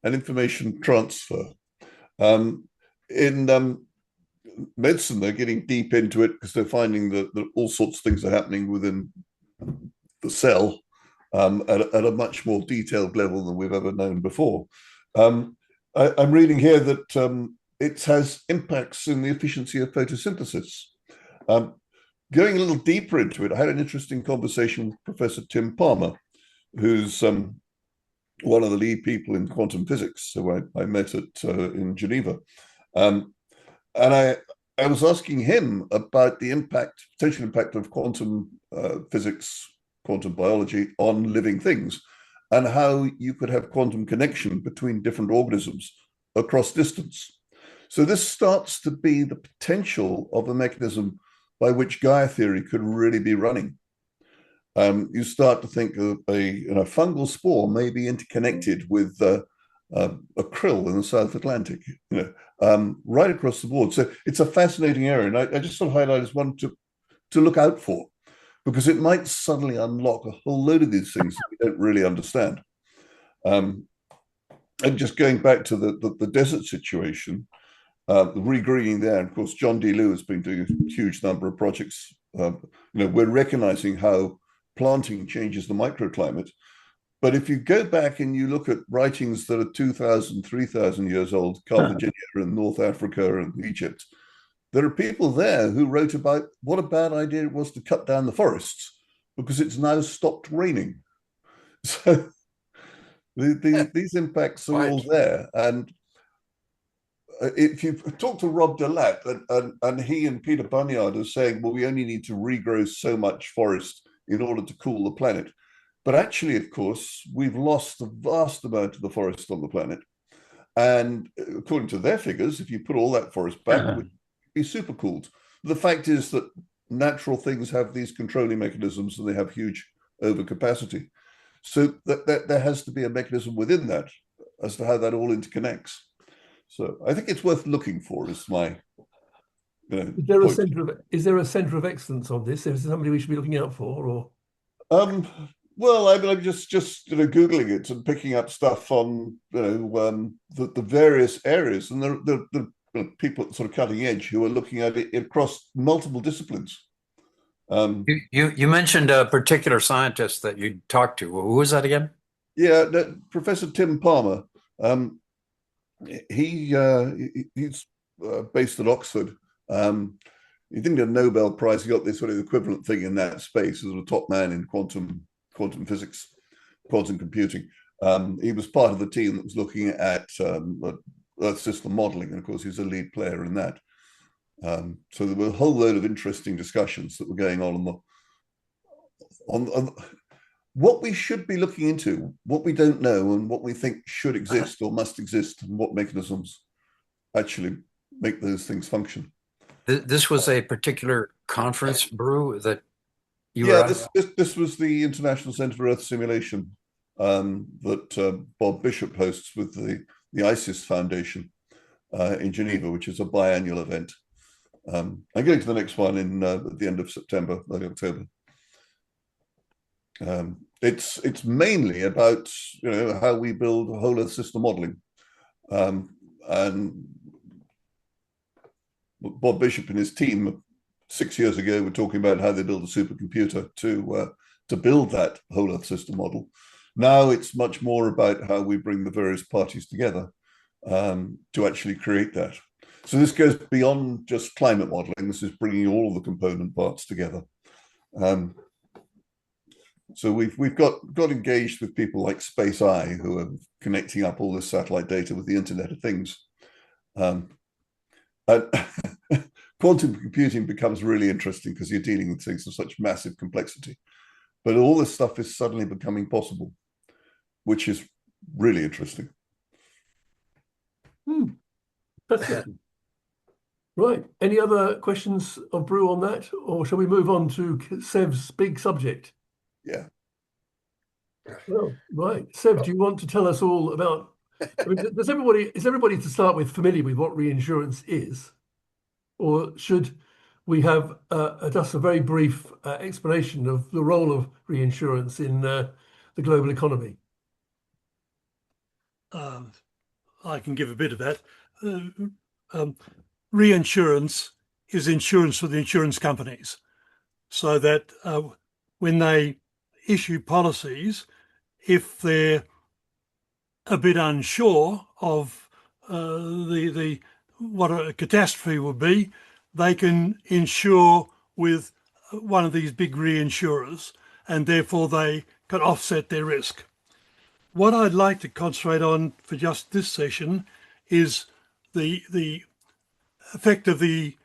and information transfer. In medicine, they're getting deep into it because they're finding that all sorts of things are happening within the cell at a much more detailed level than we've ever known before. I'm reading here that it has impacts in the efficiency of photosynthesis. Going a little deeper into it, I had an interesting conversation with Professor Tim Palmer, who's one of the lead people in quantum physics, who I met in Geneva. And I was asking him about the potential impact of quantum physics, quantum biology on living things, and how you could have quantum connection between different organisms across distance. So this starts to be the potential of a mechanism by which Gaia theory could really be running. You start to think of a fungal spore may be interconnected with a krill in the South Atlantic, right across the board. So it's a fascinating area, and I just sort of highlight as one to look out for, because it might suddenly unlock a whole load of these things that we don't really understand. And just going back to the desert situation, the regreening there, and of course, John D. Liu has been doing a huge number of projects. We're recognizing how planting changes the microclimate. But if you go back and you look at writings that are 2,000, 3,000 years old, Carthagena and North Africa and Egypt, there are people there who wrote about what a bad idea it was to cut down the forests because it's now stopped raining. So these impacts are all there. And if you talk to Rob Delat, and he and Peter Bunyard are saying, well, we only need to regrow so much forest in order to cool the planet. But actually, of course, we've lost a vast amount of the forest on the planet. And according to their figures, if you put all that forest back, it would be super cooled. The fact is that natural things have these controlling mechanisms and they have huge overcapacity. So that there has to be a mechanism within that as to how that all interconnects. So I think it's worth looking for, is my is there a center of excellence on this? Is there somebody we should be looking out for, or? Well, I mean, I'm just Googling it and picking up stuff on the various areas, and there are people at sort of cutting edge who are looking at it across multiple disciplines. You mentioned a particular scientist that you talked to. Who was that again? Yeah, Professor Tim Palmer. He's based at Oxford. He didn't get a Nobel Prize. He got this sort of equivalent thing in that space as a top man in quantum physics, quantum computing. He was part of the team that was looking at Earth system modeling, and of course, he's a lead player in that. So there were a whole load of interesting discussions that were going on what we should be looking into, what we don't know, and what we think should exist or must exist, and what mechanisms actually make those things function. This was a particular conference, Brew, that you were at? This was the International Center for Earth Simulation that Bob Bishop hosts with the ISIS Foundation in Geneva, which is a biannual event. I'm going to the next one at the end of September, early October. It's mainly about how we build whole Earth system modeling, and Bob Bishop and his team 6 years ago were talking about how they build a supercomputer to build that whole Earth system model. Now it's much more about how we bring the various parties together to actually create that. So this goes beyond just climate modeling. This is bringing all of the component parts together. So we've got engaged with people like Space Eye, who are connecting up all this satellite data with the Internet of Things. And quantum computing becomes really interesting because you're dealing with things of such massive complexity. But all this stuff is suddenly becoming possible, which is really interesting. Fascinating. Right. Any other questions of Brew on that? Or shall we move on to Sev's big subject? Yeah. Well, right. Sev, do you want to tell us all about, is everybody to start with familiar with what reinsurance is? Or should we have just a very brief explanation of the role of reinsurance in the global economy? I can give a bit of that. Reinsurance is insurance for the insurance companies, so that when they issue policies, if they're a bit unsure of what a catastrophe would be, they can insure with one of these big reinsurers, and therefore they can offset their risk. What I'd like to concentrate on for just this session is the effect of the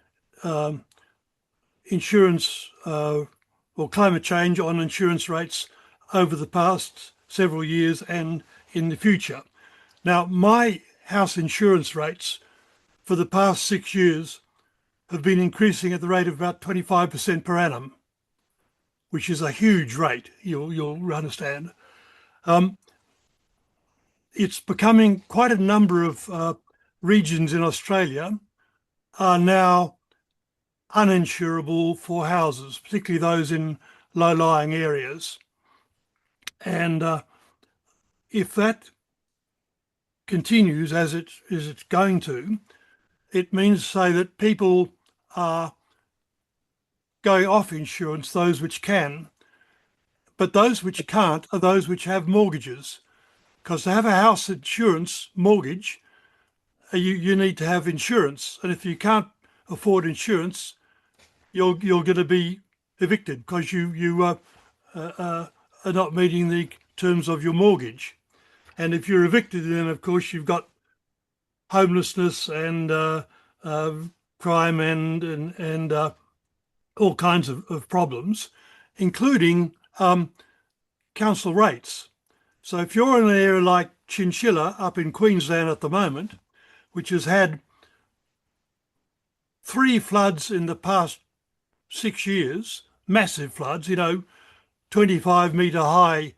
insurance or climate change on insurance rates over the past several years and in the future. Now, my house insurance rates for the past 6 years have been increasing at the rate of about 25% per annum, which is a huge rate, you'll understand. It's becoming quite a number of regions in Australia are now uninsurable for houses, particularly those in low-lying areas. And if that continues as it's going to, it means to say that people are going off insurance, those which can, but those which can't are those which have mortgages, because to have a house insurance mortgage, you need to have insurance, and if you can't afford insurance, you're going to be evicted because you are not meeting the terms of your mortgage. And if you're evicted, then of course you've got homelessness and crime and all kinds of problems, including council rates. So if you're in an area like Chinchilla up in Queensland at the moment, which has had 3 floods in the past 6 years, massive floods, 25-metre high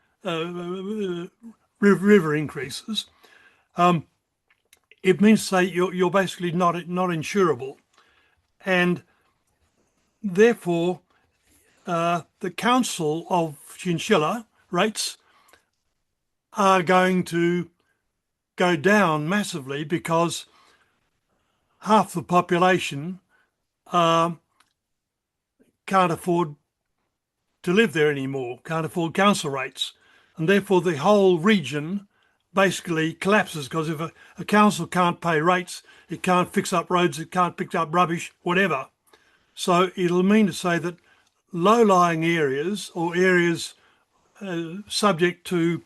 river increases, it means to say you're basically not insurable. And therefore, the council of Chinchilla rates are going to go down massively because half the population can't afford to live there anymore, can't afford council rates. And therefore the whole region basically collapses, because if a council can't pay rates, it can't fix up roads, it can't pick up rubbish, whatever. So it'll mean to say that low-lying areas or areas subject to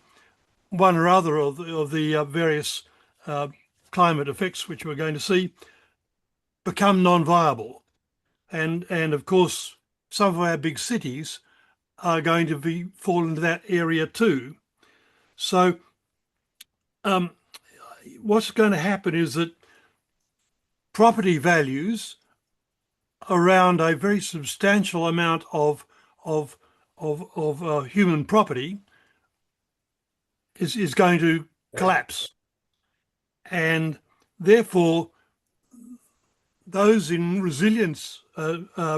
one or other of the various climate effects which we're going to see become non-viable. And of course, some of our big cities are going to fall into that area too. So what's going to happen is that property values around a very substantial amount of human property is going to collapse, and therefore those in resilience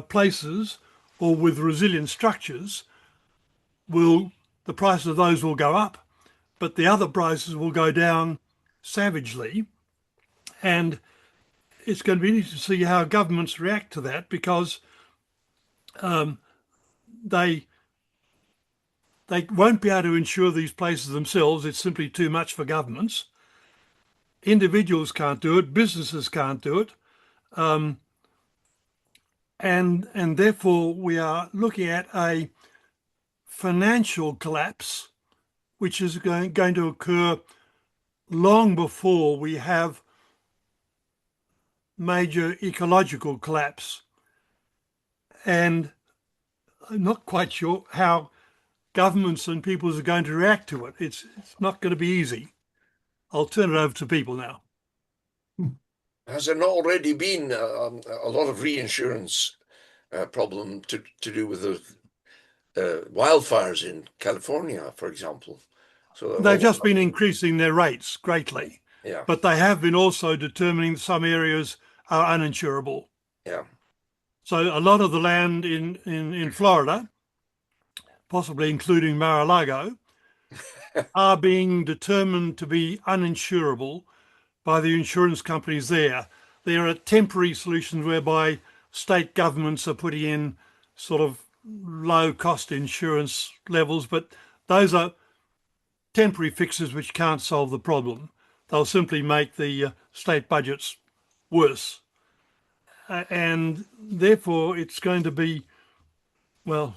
places or with resilient structures the price of those will go up, but the other prices will go down savagely. And it's going to be interesting to see how governments react to that, because they won't be able to insure these places themselves. It's simply too much for governments. Individuals can't do it. Businesses can't do it. And therefore we are looking at a financial collapse, which is going to occur long before we have major ecological collapse. And I'm not quite sure how governments and peoples are going to react to it. It's not going to be easy. I'll turn it over to people now. Has there not already been a lot of reinsurance problem to do with the wildfires in California, for example? So they've just been increasing their rates greatly, yeah. But they have been also determining some areas are uninsurable. Yeah. So a lot of the land in Florida, possibly including Mar-a-Lago, are being determined to be uninsurable by the insurance companies there. There are temporary solutions whereby state governments are putting in sort of low-cost insurance levels, but those are temporary fixes which can't solve the problem. They'll simply make the state budgets worse. And therefore, it's going to be, well,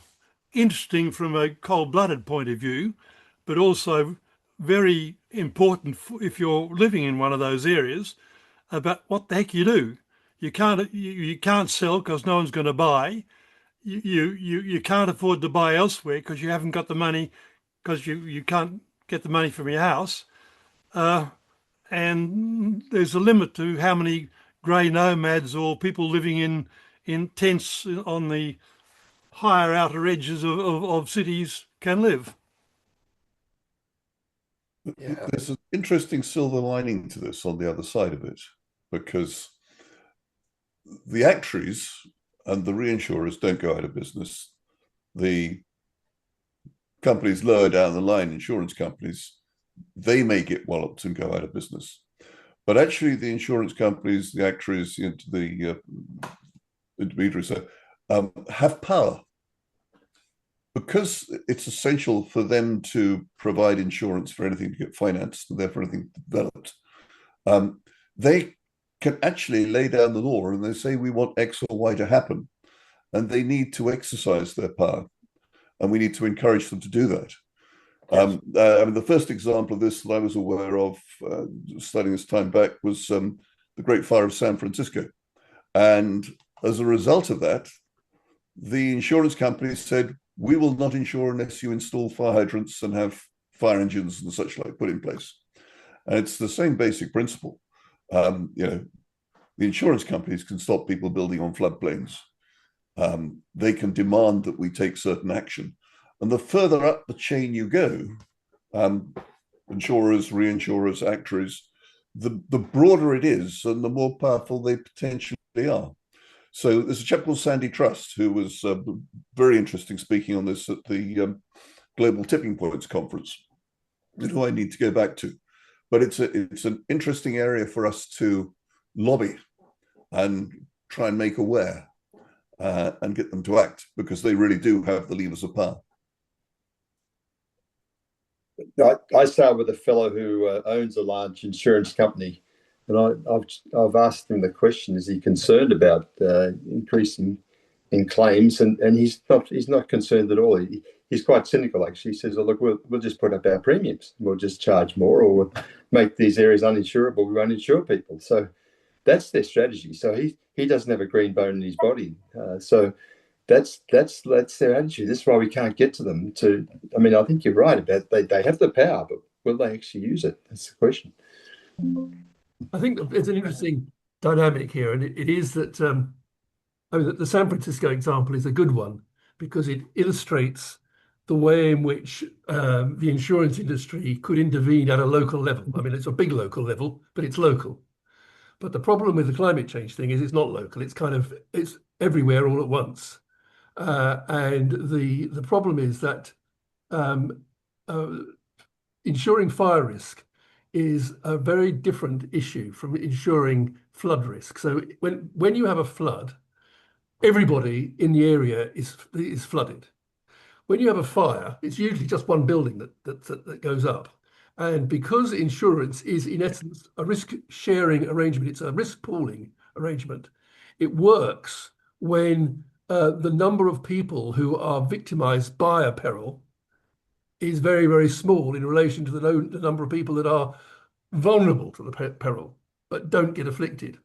interesting from a cold-blooded point of view, but also very important if you're living in one of those areas about what the heck you do. You can't sell because no one's going to buy. You can't afford to buy elsewhere because you haven't got the money, because you can't get the money from your house. And there's a limit to how many grey nomads or people living in tents on the higher outer edges of cities can live. Yeah. There's an interesting silver lining to this on the other side of it, because the actuaries and the reinsurers don't go out of business. The companies lower down the line, insurance companies, they may get walloped and go out of business. But actually the insurance companies, the actuaries, the intermediaries have power. because it's essential for them to provide insurance for anything to get financed and therefore anything developed, they can actually lay down the law and they say we want X or Y to happen, and they need to exercise their power, and we need to encourage them to do that. I mean, the first example of this that I was aware of, studying this time back, was the Great Fire of San Francisco. And as a result of that, the insurance companies said, we will not insure unless you install fire hydrants and have fire engines and such like put in place. And it's the same basic principle. You know, the insurance companies can stop people building on floodplains. They can demand that we take certain action. And the further up the chain you go, insurers, reinsurers, actuaries, the broader it is and the more powerful they potentially are. So there's a chap called Sandy Trust who was very interesting speaking on this at the Global Tipping Points Conference, who I need to go back to. But it's an interesting area for us to lobby and try and make aware and get them to act, because they really do have the levers of power. I started with a fellow who owns a large insurance company, and I've asked him the question: is he concerned about increasing in claims? And he's not concerned at all. He's quite cynical, actually. He says, "Oh, look, we'll just put up our premiums. We'll just charge more, or we'll make these areas uninsurable. We won't insure people." So that's their strategy. So he doesn't have a green bone in his body. So that's their attitude. This is why we can't get to them. I mean, I think you're right about they have the power, but will they actually use it? That's the question. I think there's an interesting dynamic here, and it is that I mean, the San Francisco example is a good one because it illustrates the way in which the insurance industry could intervene at a local level. I mean, it's a big local level, but it's local. But the problem with the climate change thing is it's not local. It's everywhere all at once. And the problem is that insuring fire risk is a very different issue from insuring flood risk. So when you have a flood, everybody in the area is flooded. When you have a fire, it's usually just one building that goes up. And because insurance is in essence a risk sharing arrangement, it's a risk pooling arrangement, it works when the number of people who are victimized by a peril is very, very small in relation to the number of people that are vulnerable to the peril but don't get afflicted.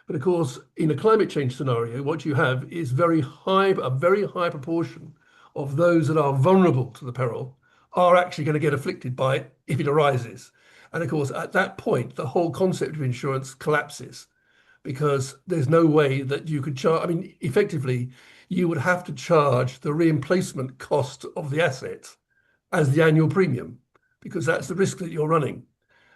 But of course, in a climate change scenario, what you have is a very high proportion of those that are vulnerable to the peril are actually going to get afflicted by it if it arises. And of course, at that point, the whole concept of insurance collapses, because there's no way that you could charge. I mean, effectively, you would have to charge the reemplacement cost of the asset as the annual premium, because that's the risk that you're running.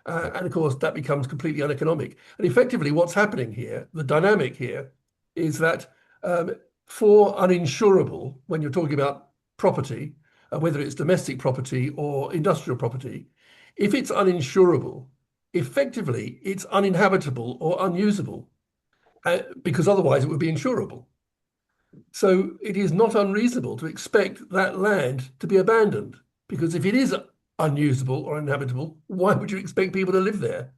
And of course, that becomes completely uneconomic. And effectively, what's happening here, the dynamic here, is that for uninsurable, when you're talking about property, whether it's domestic property or industrial property, if it's uninsurable, effectively, it's uninhabitable or unusable, because otherwise it would be insurable. So it is not unreasonable to expect that land to be abandoned, because if it is unusable or uninhabitable, why would you expect people to live there?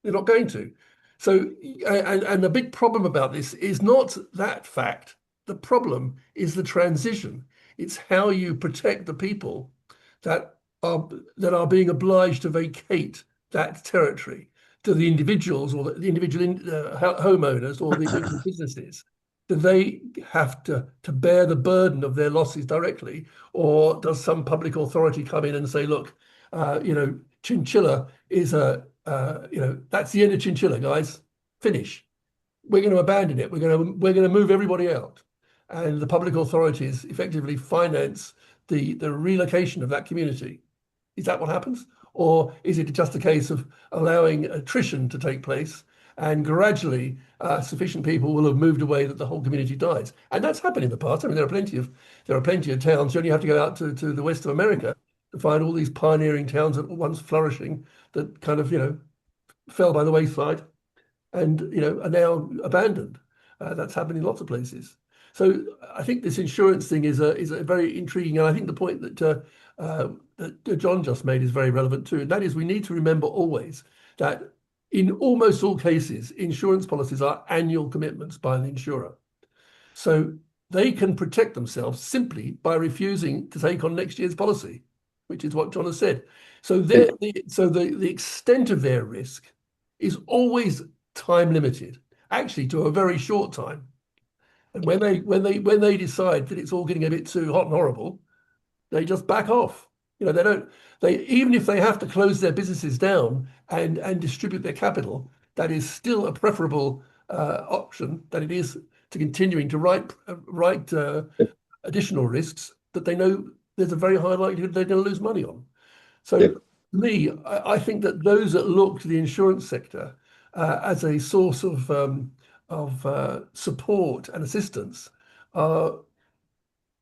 They're not going to. So, and the big problem about this is not that fact. The problem is the transition. It's how you protect the people that are being obliged to vacate that territory, to the individuals or the individual homeowners or the individual businesses. Do they have to bear the burden of their losses directly, or does some public authority come in and say, look, chinchilla is that's the end of chinchilla, guys. Finish. We're going to abandon it. We're going to move everybody out, and the public authorities effectively finance the relocation of that community. Is that what happens, or is it just a case of allowing attrition to take place? And gradually, sufficient people will have moved away that the whole community dies, and that's happened in the past. I mean, there are plenty of towns. You only have to go out to the west of America to find all these pioneering towns that were once flourishing that kind of fell by the wayside, and are now abandoned. That's happened in lots of places. So I think this insurance thing is a very intriguing, and I think the point that John just made is very relevant too. And that is, we need to remember always that in almost all cases, insurance policies are annual commitments by the insurer. So they can protect themselves simply by refusing to take on next year's policy, which is what John has said. So the extent of their risk is always time limited, actually to a very short time. And when they decide that it's all getting a bit too hot and horrible, they just back off. Even if they have to close their businesses down and distribute their capital, that is still a preferable option than it is to continuing to write additional risks that they know there's a very high likelihood they're going to lose money on. So to me, I think that those that look to the insurance sector as a source of support and assistance are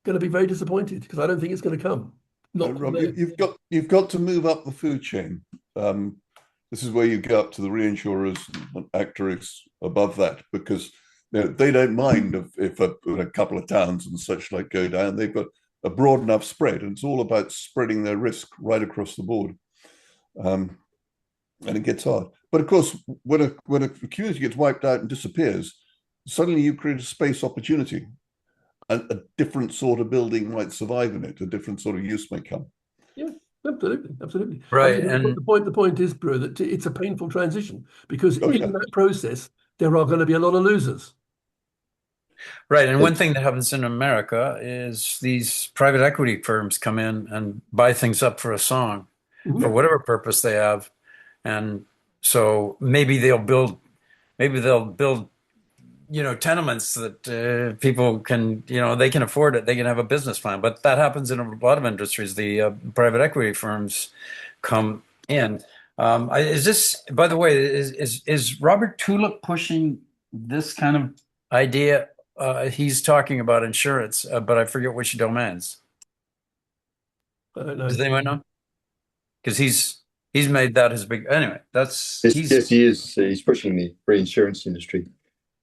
going to be very disappointed, because I don't think it's going to come. Rob, you've got to move up the food chain. This is where you go up to the reinsurers and actuaries above that, because they don't mind if a couple of towns and such like go down. They've got a broad enough spread, and it's all about spreading their risk right across the board. And it gets hard. But of course, when a community gets wiped out and disappears, suddenly you create a space opportunity. A different sort of building might survive in it. A different sort of use may come. Yeah, absolutely. Right. I mean, the point is, Brew, that it's a painful transition, because in that process, there are going to be a lot of losers. Right. And one thing that happens in America is these private equity firms come in and buy things up for a song for whatever purpose they have. And so maybe they'll build, tenements that people can, they can afford it. They can have a business plan. But that happens in a lot of industries. The private equity firms come in. Is this, by the way, is Robert Tulip pushing this kind of idea? He's talking about insurance, but I forget which domains. I don't know. Does anyone know? Because he's made that his big. Anyway, yes, he is. He's pushing the reinsurance industry.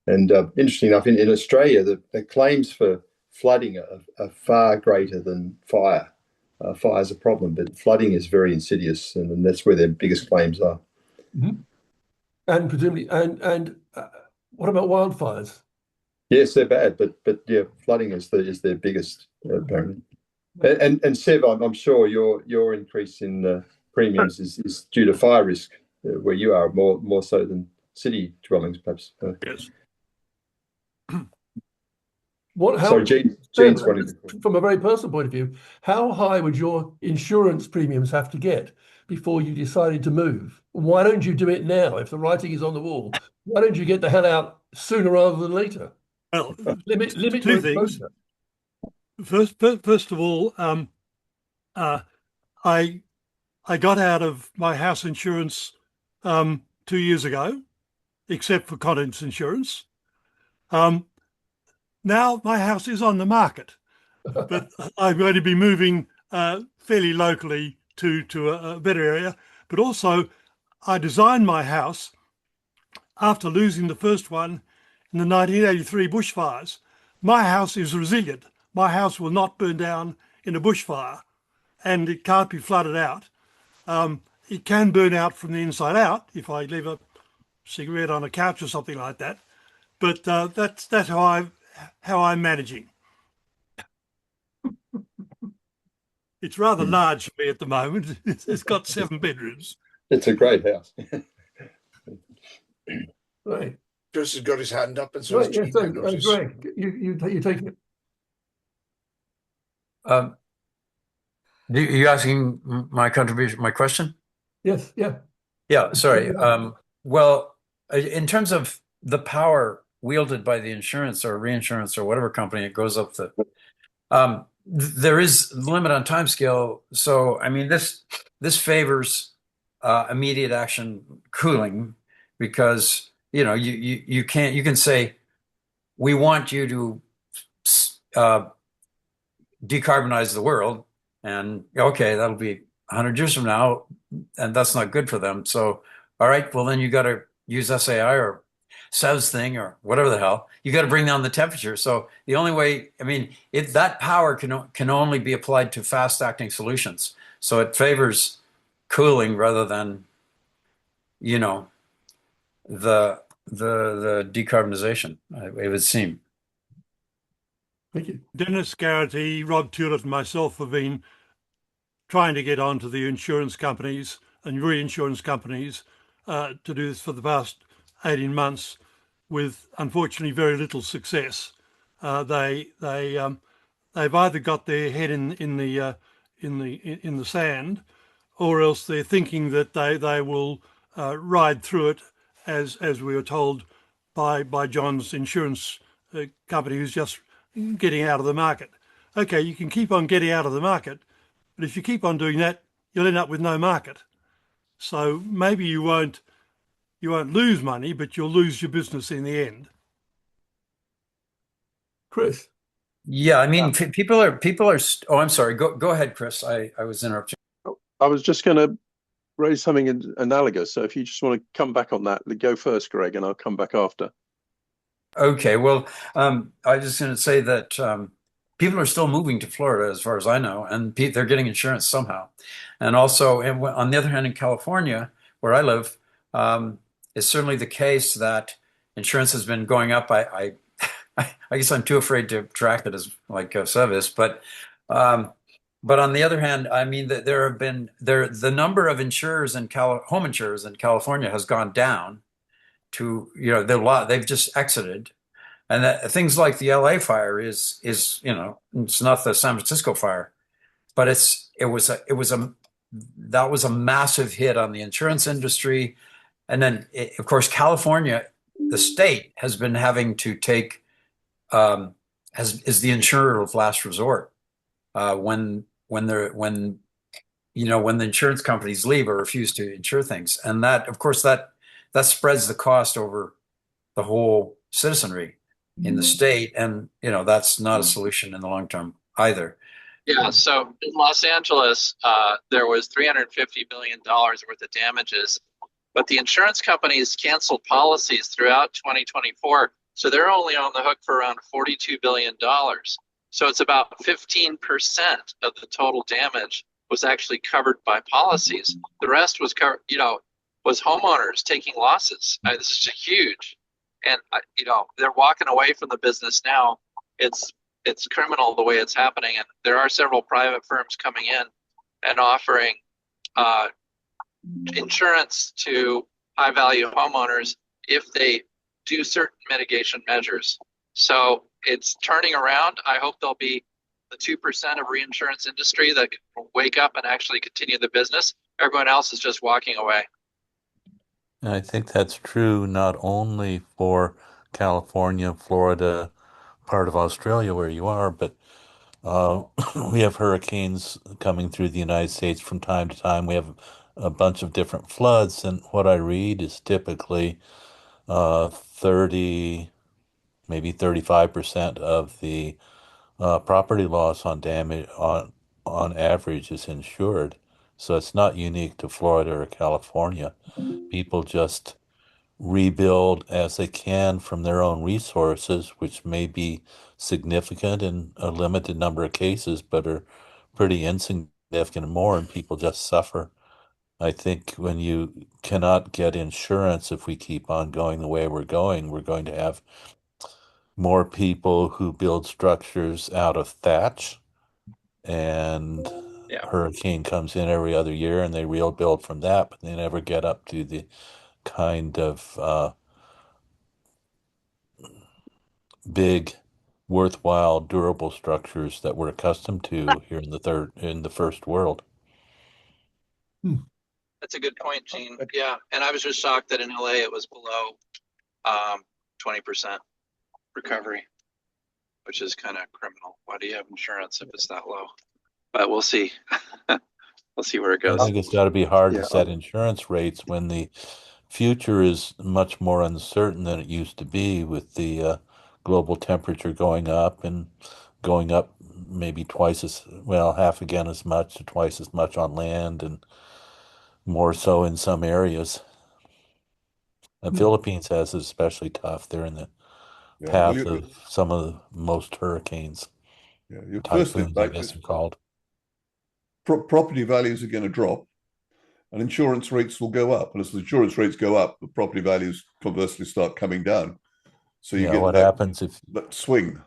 And interesting enough, in Australia, the claims for flooding are far greater than fire. Fire is a problem, but flooding is very insidious, and that's where their biggest claims are. Mm-hmm. And presumably, and what about wildfires? Yes, they're bad, but yeah, flooding is their biggest apparently. And Sev, I'm sure your increase in premiums is due to fire risk where you are more so than city dwellings, perhaps. Yes. Jane's wanting to... From a very personal point of view, how high would your insurance premiums have to get before you decided to move? Why don't you do it now? If the writing is on the wall, why don't you get the hell out sooner rather than later? Well, limit two things. First of all, I got out of my house insurance 2 years ago, except for contents insurance. Now my house is on the market, but I'm going to be moving fairly locally to a better area. But also, I designed my house after losing the first one in the 1983 bushfires. My house is resilient. My house will not burn down in a bushfire, and it can't be flooded out. It can burn out from the inside out if I leave a cigarette on a couch or something like that. But that's how I'm managing. It's rather large for me at the moment. It's got 7 bedrooms. It's a great house. Right. Chris has got his hand up, and so right, yes, Greg, you taking it. Are you asking my contribution, my question? Yes, yeah. Yeah, sorry. Well, in terms of the power wielded by the insurance or reinsurance or whatever company it goes up to, there is a limit on timescale. So, I mean, this favors immediate action cooling, because you can say, we want you to decarbonize the world, and okay, that'll be 100 years from now, and that's not good for them. So, all right, well then you got to use SAI SEVs thing or whatever the hell, you got to bring down the temperature. So the only way, I mean, that power can only be applied to fast acting solutions. So it favors cooling rather than, you know, the decarbonization, it would seem. Thank you. Dennis Garrity, Rob Tulett, and myself have been trying to get onto the insurance companies and reinsurance companies to do this for the past 18 months, with unfortunately very little success. They've either got their head in the sand, or else they're thinking that they will ride through it, as we were told by John's insurance company, who's just getting out of the market. Okay, you can keep on getting out of the market, but if you keep on doing that, you'll end up with no market. So maybe you won't lose money, but you'll lose your business in the end. Chris. Yeah, I mean, people are. Oh, I'm sorry. Go ahead, Chris. I was interrupting. I was just going to raise something analogous. So if you just want to come back on that, go first, Greg, and I'll come back after. Okay. Well, I was just going to say that people are still moving to Florida, as far as I know, and they're getting insurance somehow. And also, on the other hand, in California, where I live, it's certainly the case that insurance has been going up. I guess I'm too afraid to track it as like Sev is, but on the other hand, I mean that the number of insurers in home insurers in California has gone down to, you know, they've just exited. And that, things like the LA fire is, you know, it's not the San Francisco fire, but that was a massive hit on the insurance industry. And then, of course, California, the state, has been having to take is the insurer of last resort when the insurance companies leave or refuse to insure things, and that, of course, that spreads the cost over the whole citizenry in the state, and you know that's not a solution in the long term either. Yeah, so in Los Angeles, there was $350 billion worth of damages, but the insurance companies canceled policies throughout 2024, so they're only on the hook for around $42 billion. So it's about 15% of the total damage was actually covered by policies. The rest was covered, was homeowners taking losses. This is huge, and they're walking away from the business now. It's criminal the way it's happening, and there are several private firms coming in and offering insurance to high-value homeowners if they do certain mitigation measures. So it's turning around. I hope there'll be the 2% of reinsurance industry that can wake up and actually continue the business. Everyone else is just walking away. I think that's true not only for California, Florida, part of Australia where you are, but we have hurricanes coming through the United States from time to time. We have a bunch of different floods, and what I read is typically 30, maybe 35% of the property loss on damage on average is insured. So it's not unique to Florida or California. People just rebuild as they can from their own resources, which may be significant in a limited number of cases, but are pretty insignificant more, and people just suffer. I think when you cannot get insurance, if we keep on going the way we're going to have more people who build structures out of thatch, and hurricane comes in every other year and they rebuild from that, but they never get up to the kind of big, worthwhile, durable structures that we're accustomed to here in the first world. That's a good point, Gene. Yeah, and I was just shocked that in LA it was below 20% recovery, which is kind of criminal. Why do you have insurance if it's that low? But we'll see. We'll see where it goes. I think it's got to be hard to set insurance rates when the future is much more uncertain than it used to be, with the global temperature going up maybe half again as much to twice as much on land, and more so in some areas. The Philippines has it especially tough. They're in the Yeah, path of some of the most hurricanes, your first typhoons, I impact guess is they're called. property values are going to drop, and insurance rates will go up. And as the insurance rates go up, the property values conversely start coming down. So you Yeah, get what happens that swing.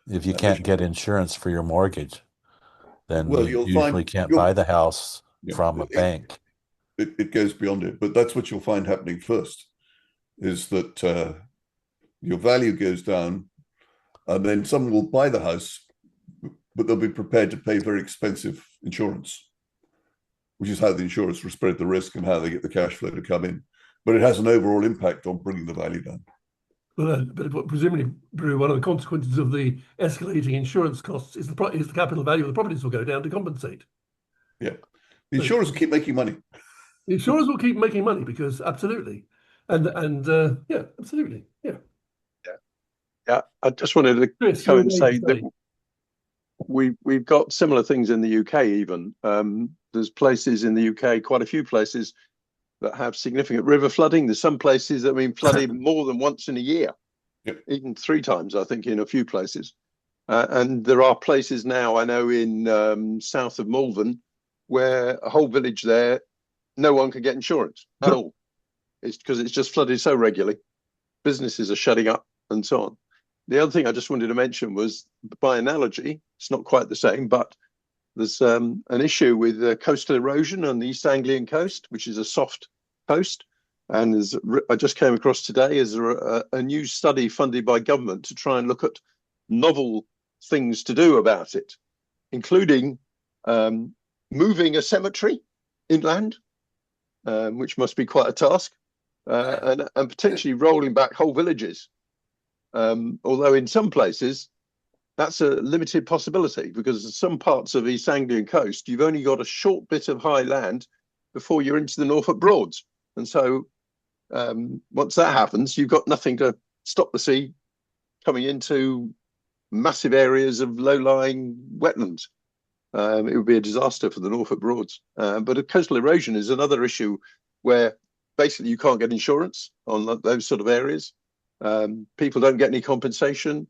if you can't get insurance for your mortgage? Then Well, you you'll usually find can't buy the house from a it, bank. it goes beyond it, but that's what you'll find happening first, is that your value goes down, and then someone will buy the house, but they'll be prepared to pay very expensive insurance, which is how the insurers will spread the risk and how they get the cash flow to come in. But it has an overall impact on bringing the value down. Well, but presumably, Brew, one of the consequences of the escalating insurance costs is the capital value of the properties will go down to compensate. Yeah, the insurers will keep making money. The insurers will keep making money because absolutely, and yeah, absolutely, yeah. Yeah, I just wanted to Chris, come and say that we've got similar things in the UK even. There's places in the UK, quite a few places, that have significant river flooding. There's some places that have been flooded more than once in a year, even 3 times, I think, in a few places. And there are places now, I know, in south of Malvern, where a whole village there, no one can get insurance at all. It's because it's just flooded so regularly. Businesses are shutting up and so on. The other thing I just wanted to mention was, by analogy, it's not quite the same, but there's an issue with coastal erosion on the East Anglian coast, which is a soft coast. And I just came across today is a new study funded by government to try and look at novel things to do about it, including moving a cemetery inland, which must be quite a task, and potentially rolling back whole villages. Although in some places, that's a limited possibility, because some parts of East Anglian coast, you've only got a short bit of high land before you're into the Norfolk Broads. And so once that happens, you've got nothing to stop the sea coming into massive areas of low-lying wetlands. It would be a disaster for the Norfolk Broads. But coastal erosion is another issue where basically you can't get insurance on those sort of areas. People don't get any compensation.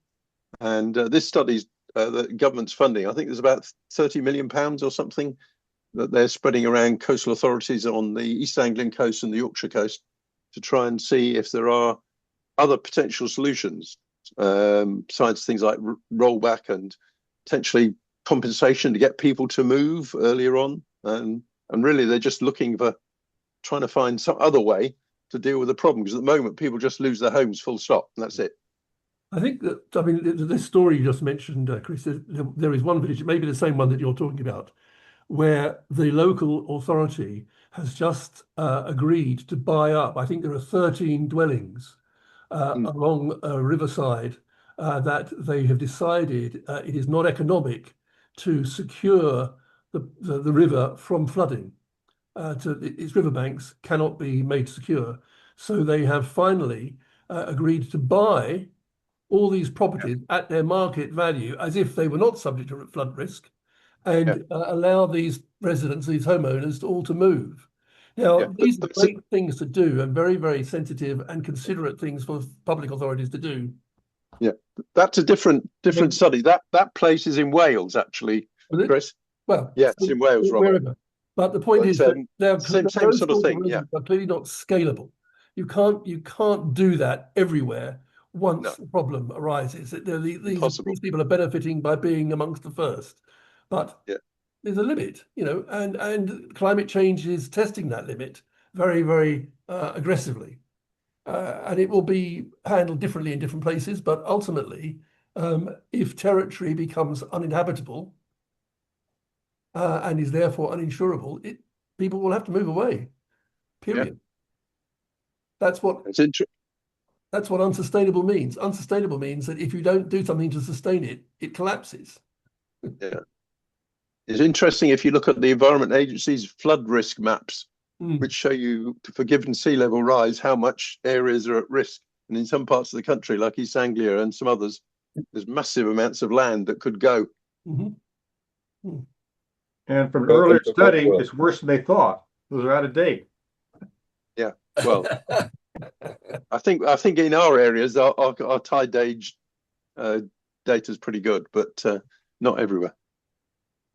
And this study's the government's funding, I think there's about £30 million or something that they're spreading around coastal authorities on the East Anglian coast and the Yorkshire coast to try and see if there are other potential solutions, besides things like rollback and potentially compensation to get people to move earlier on. And really, they're just looking for trying to find some other way to deal with the problem, because at the moment, people just lose their homes full stop, and that's it. I think that, I mean, this story you just mentioned, Chris, there is one village, maybe the same one that you're talking about, where the local authority has just agreed to buy up. I think there are 13 dwellings along a riverside that they have decided it is not economic to secure the river from flooding. Its riverbanks cannot be made secure. So they have finally agreed to buy all these properties at their market value as if they were not subject to flood risk, and allow these residents, these homeowners, all to move. Now, these are great things to do, and very, very sensitive and considerate things for public authorities to do. Yeah, that's a different study. That place is in Wales, actually, Chris. Well, yeah, it's in Wales, Robert. Wherever. But the point is that same sort of thing. Yeah, are clearly not scalable. You can't do that everywhere. Once the problem arises, these people are benefiting by being amongst the first, but there's a limit, and climate change is testing that limit very, very aggressively, and it will be handled differently in different places. But ultimately, if territory becomes uninhabitable and is therefore uninsurable, people will have to move away. Period. That's what. That's what unsustainable means. Unsustainable means that if you don't do something to sustain it, it collapses. Yeah. It's interesting if you look at the Environment Agency's flood risk maps, which show you, for given sea level rise, how much areas are at risk. And in some parts of the country, like East Anglia and some others, there's massive amounts of land that could go. And from an earlier study, it's worse than they thought. Those are out of date. Yeah, well... I think in our areas our tide age data is pretty good, but not everywhere.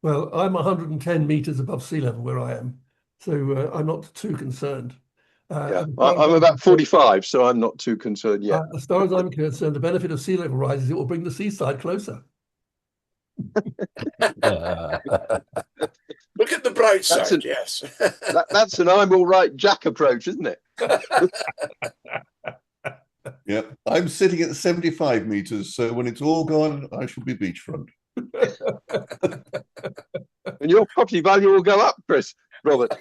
Well, I'm 110 meters above sea level where I am, so I'm not too concerned. Yeah, I'm about 45, so I'm not too concerned yet. As far as I'm concerned, the benefit of sea level rise is it will bring the seaside closer. Look at the bright side, yes. That's an I'm all right Jack approach, isn't it? Yeah, I'm sitting at 75 meters, so when it's all gone, I shall be beachfront. And your property value will go up, Robert.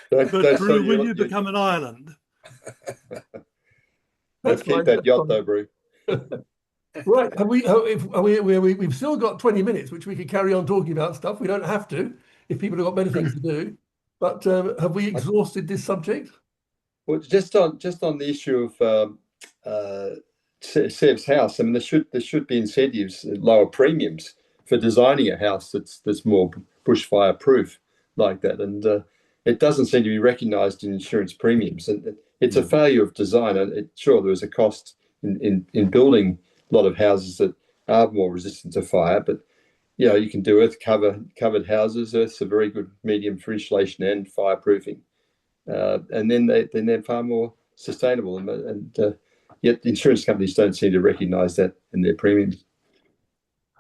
But Bru, will you become an island? Let's keep that yacht though, Bru. Right, we've still got 20 minutes, which we could carry on talking about stuff. We don't have to, if people have got better things to do. But have we exhausted this subject? Well, just on the issue of Seb's house, I mean, there should be incentives, lower premiums for designing a house that's more bushfire proof like that, and it doesn't seem to be recognised in insurance premiums, and it's a failure of design. And sure, there is a cost in building a lot of houses that are more resistant to fire, but you can do covered houses. Earth's a very good medium for insulation and fireproofing, and then they're far more sustainable, and yet the insurance companies don't seem to recognise that in their premiums.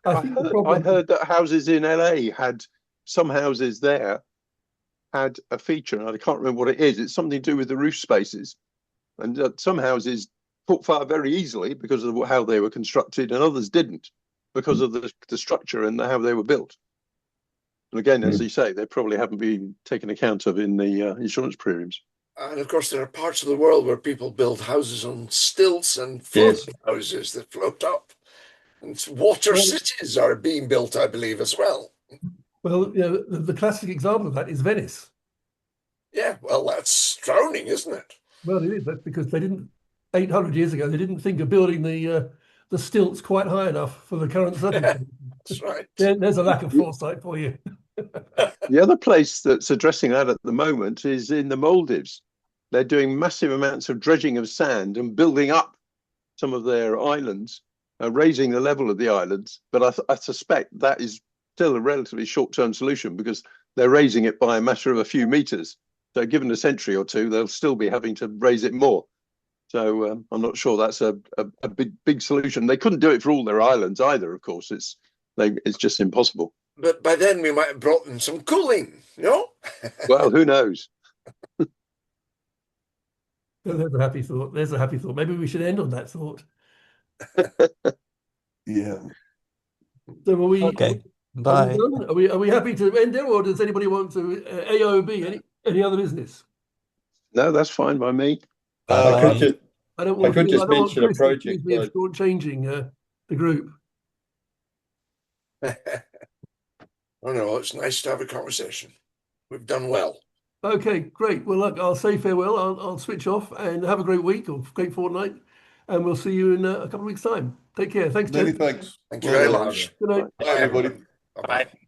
I heard that houses in LA some houses there had a feature, and I can't remember what it is. It's something to do with the roof spaces, and some houses caught fire very easily because of how they were constructed, and others didn't because of the structure and how they were built. And again, as you say, they probably haven't been taken account of in the insurance premiums. And of course, there are parts of the world where people build houses on stilts and floating houses that float up. And water cities are being built, I believe, as well. Well, the classic example of that is Venice. Yeah, well, that's drowning, isn't it? Well, it is. That's because they didn't, 800 years ago, they didn't think of building the stilts quite high enough for the current circumstances. That's right. There's a lack of foresight for you. The other place that's addressing that at the moment is in the Maldives. They're doing massive amounts of dredging of sand and building up some of their islands, raising the level of the islands. But I suspect that is still a relatively short-term solution because they're raising it by a matter of a few meters. So given a century or two, they'll still be having to raise it more. So I'm not sure that's a big solution. They couldn't do it for all their islands either, of course. It's just impossible. But by then we might have brought in some cooling, Well, who knows? There's a happy thought. There's a happy thought. Maybe we should end on that thought. Yeah. So are we? Okay. Bye. Are we happy to end there, or does anybody want to AOB any other business? No, that's fine by me. I could just mention a project. Changing the group. Oh no, it's nice to have a conversation. We've done well. Okay, great. Well, look, I'll say farewell. I'll switch off and have a great week or great fortnight, and we'll see you in a couple of weeks' time. Take care. Thanks, Many Jen. thanks. Thank you very much. Good night. Bye, everybody. Bye.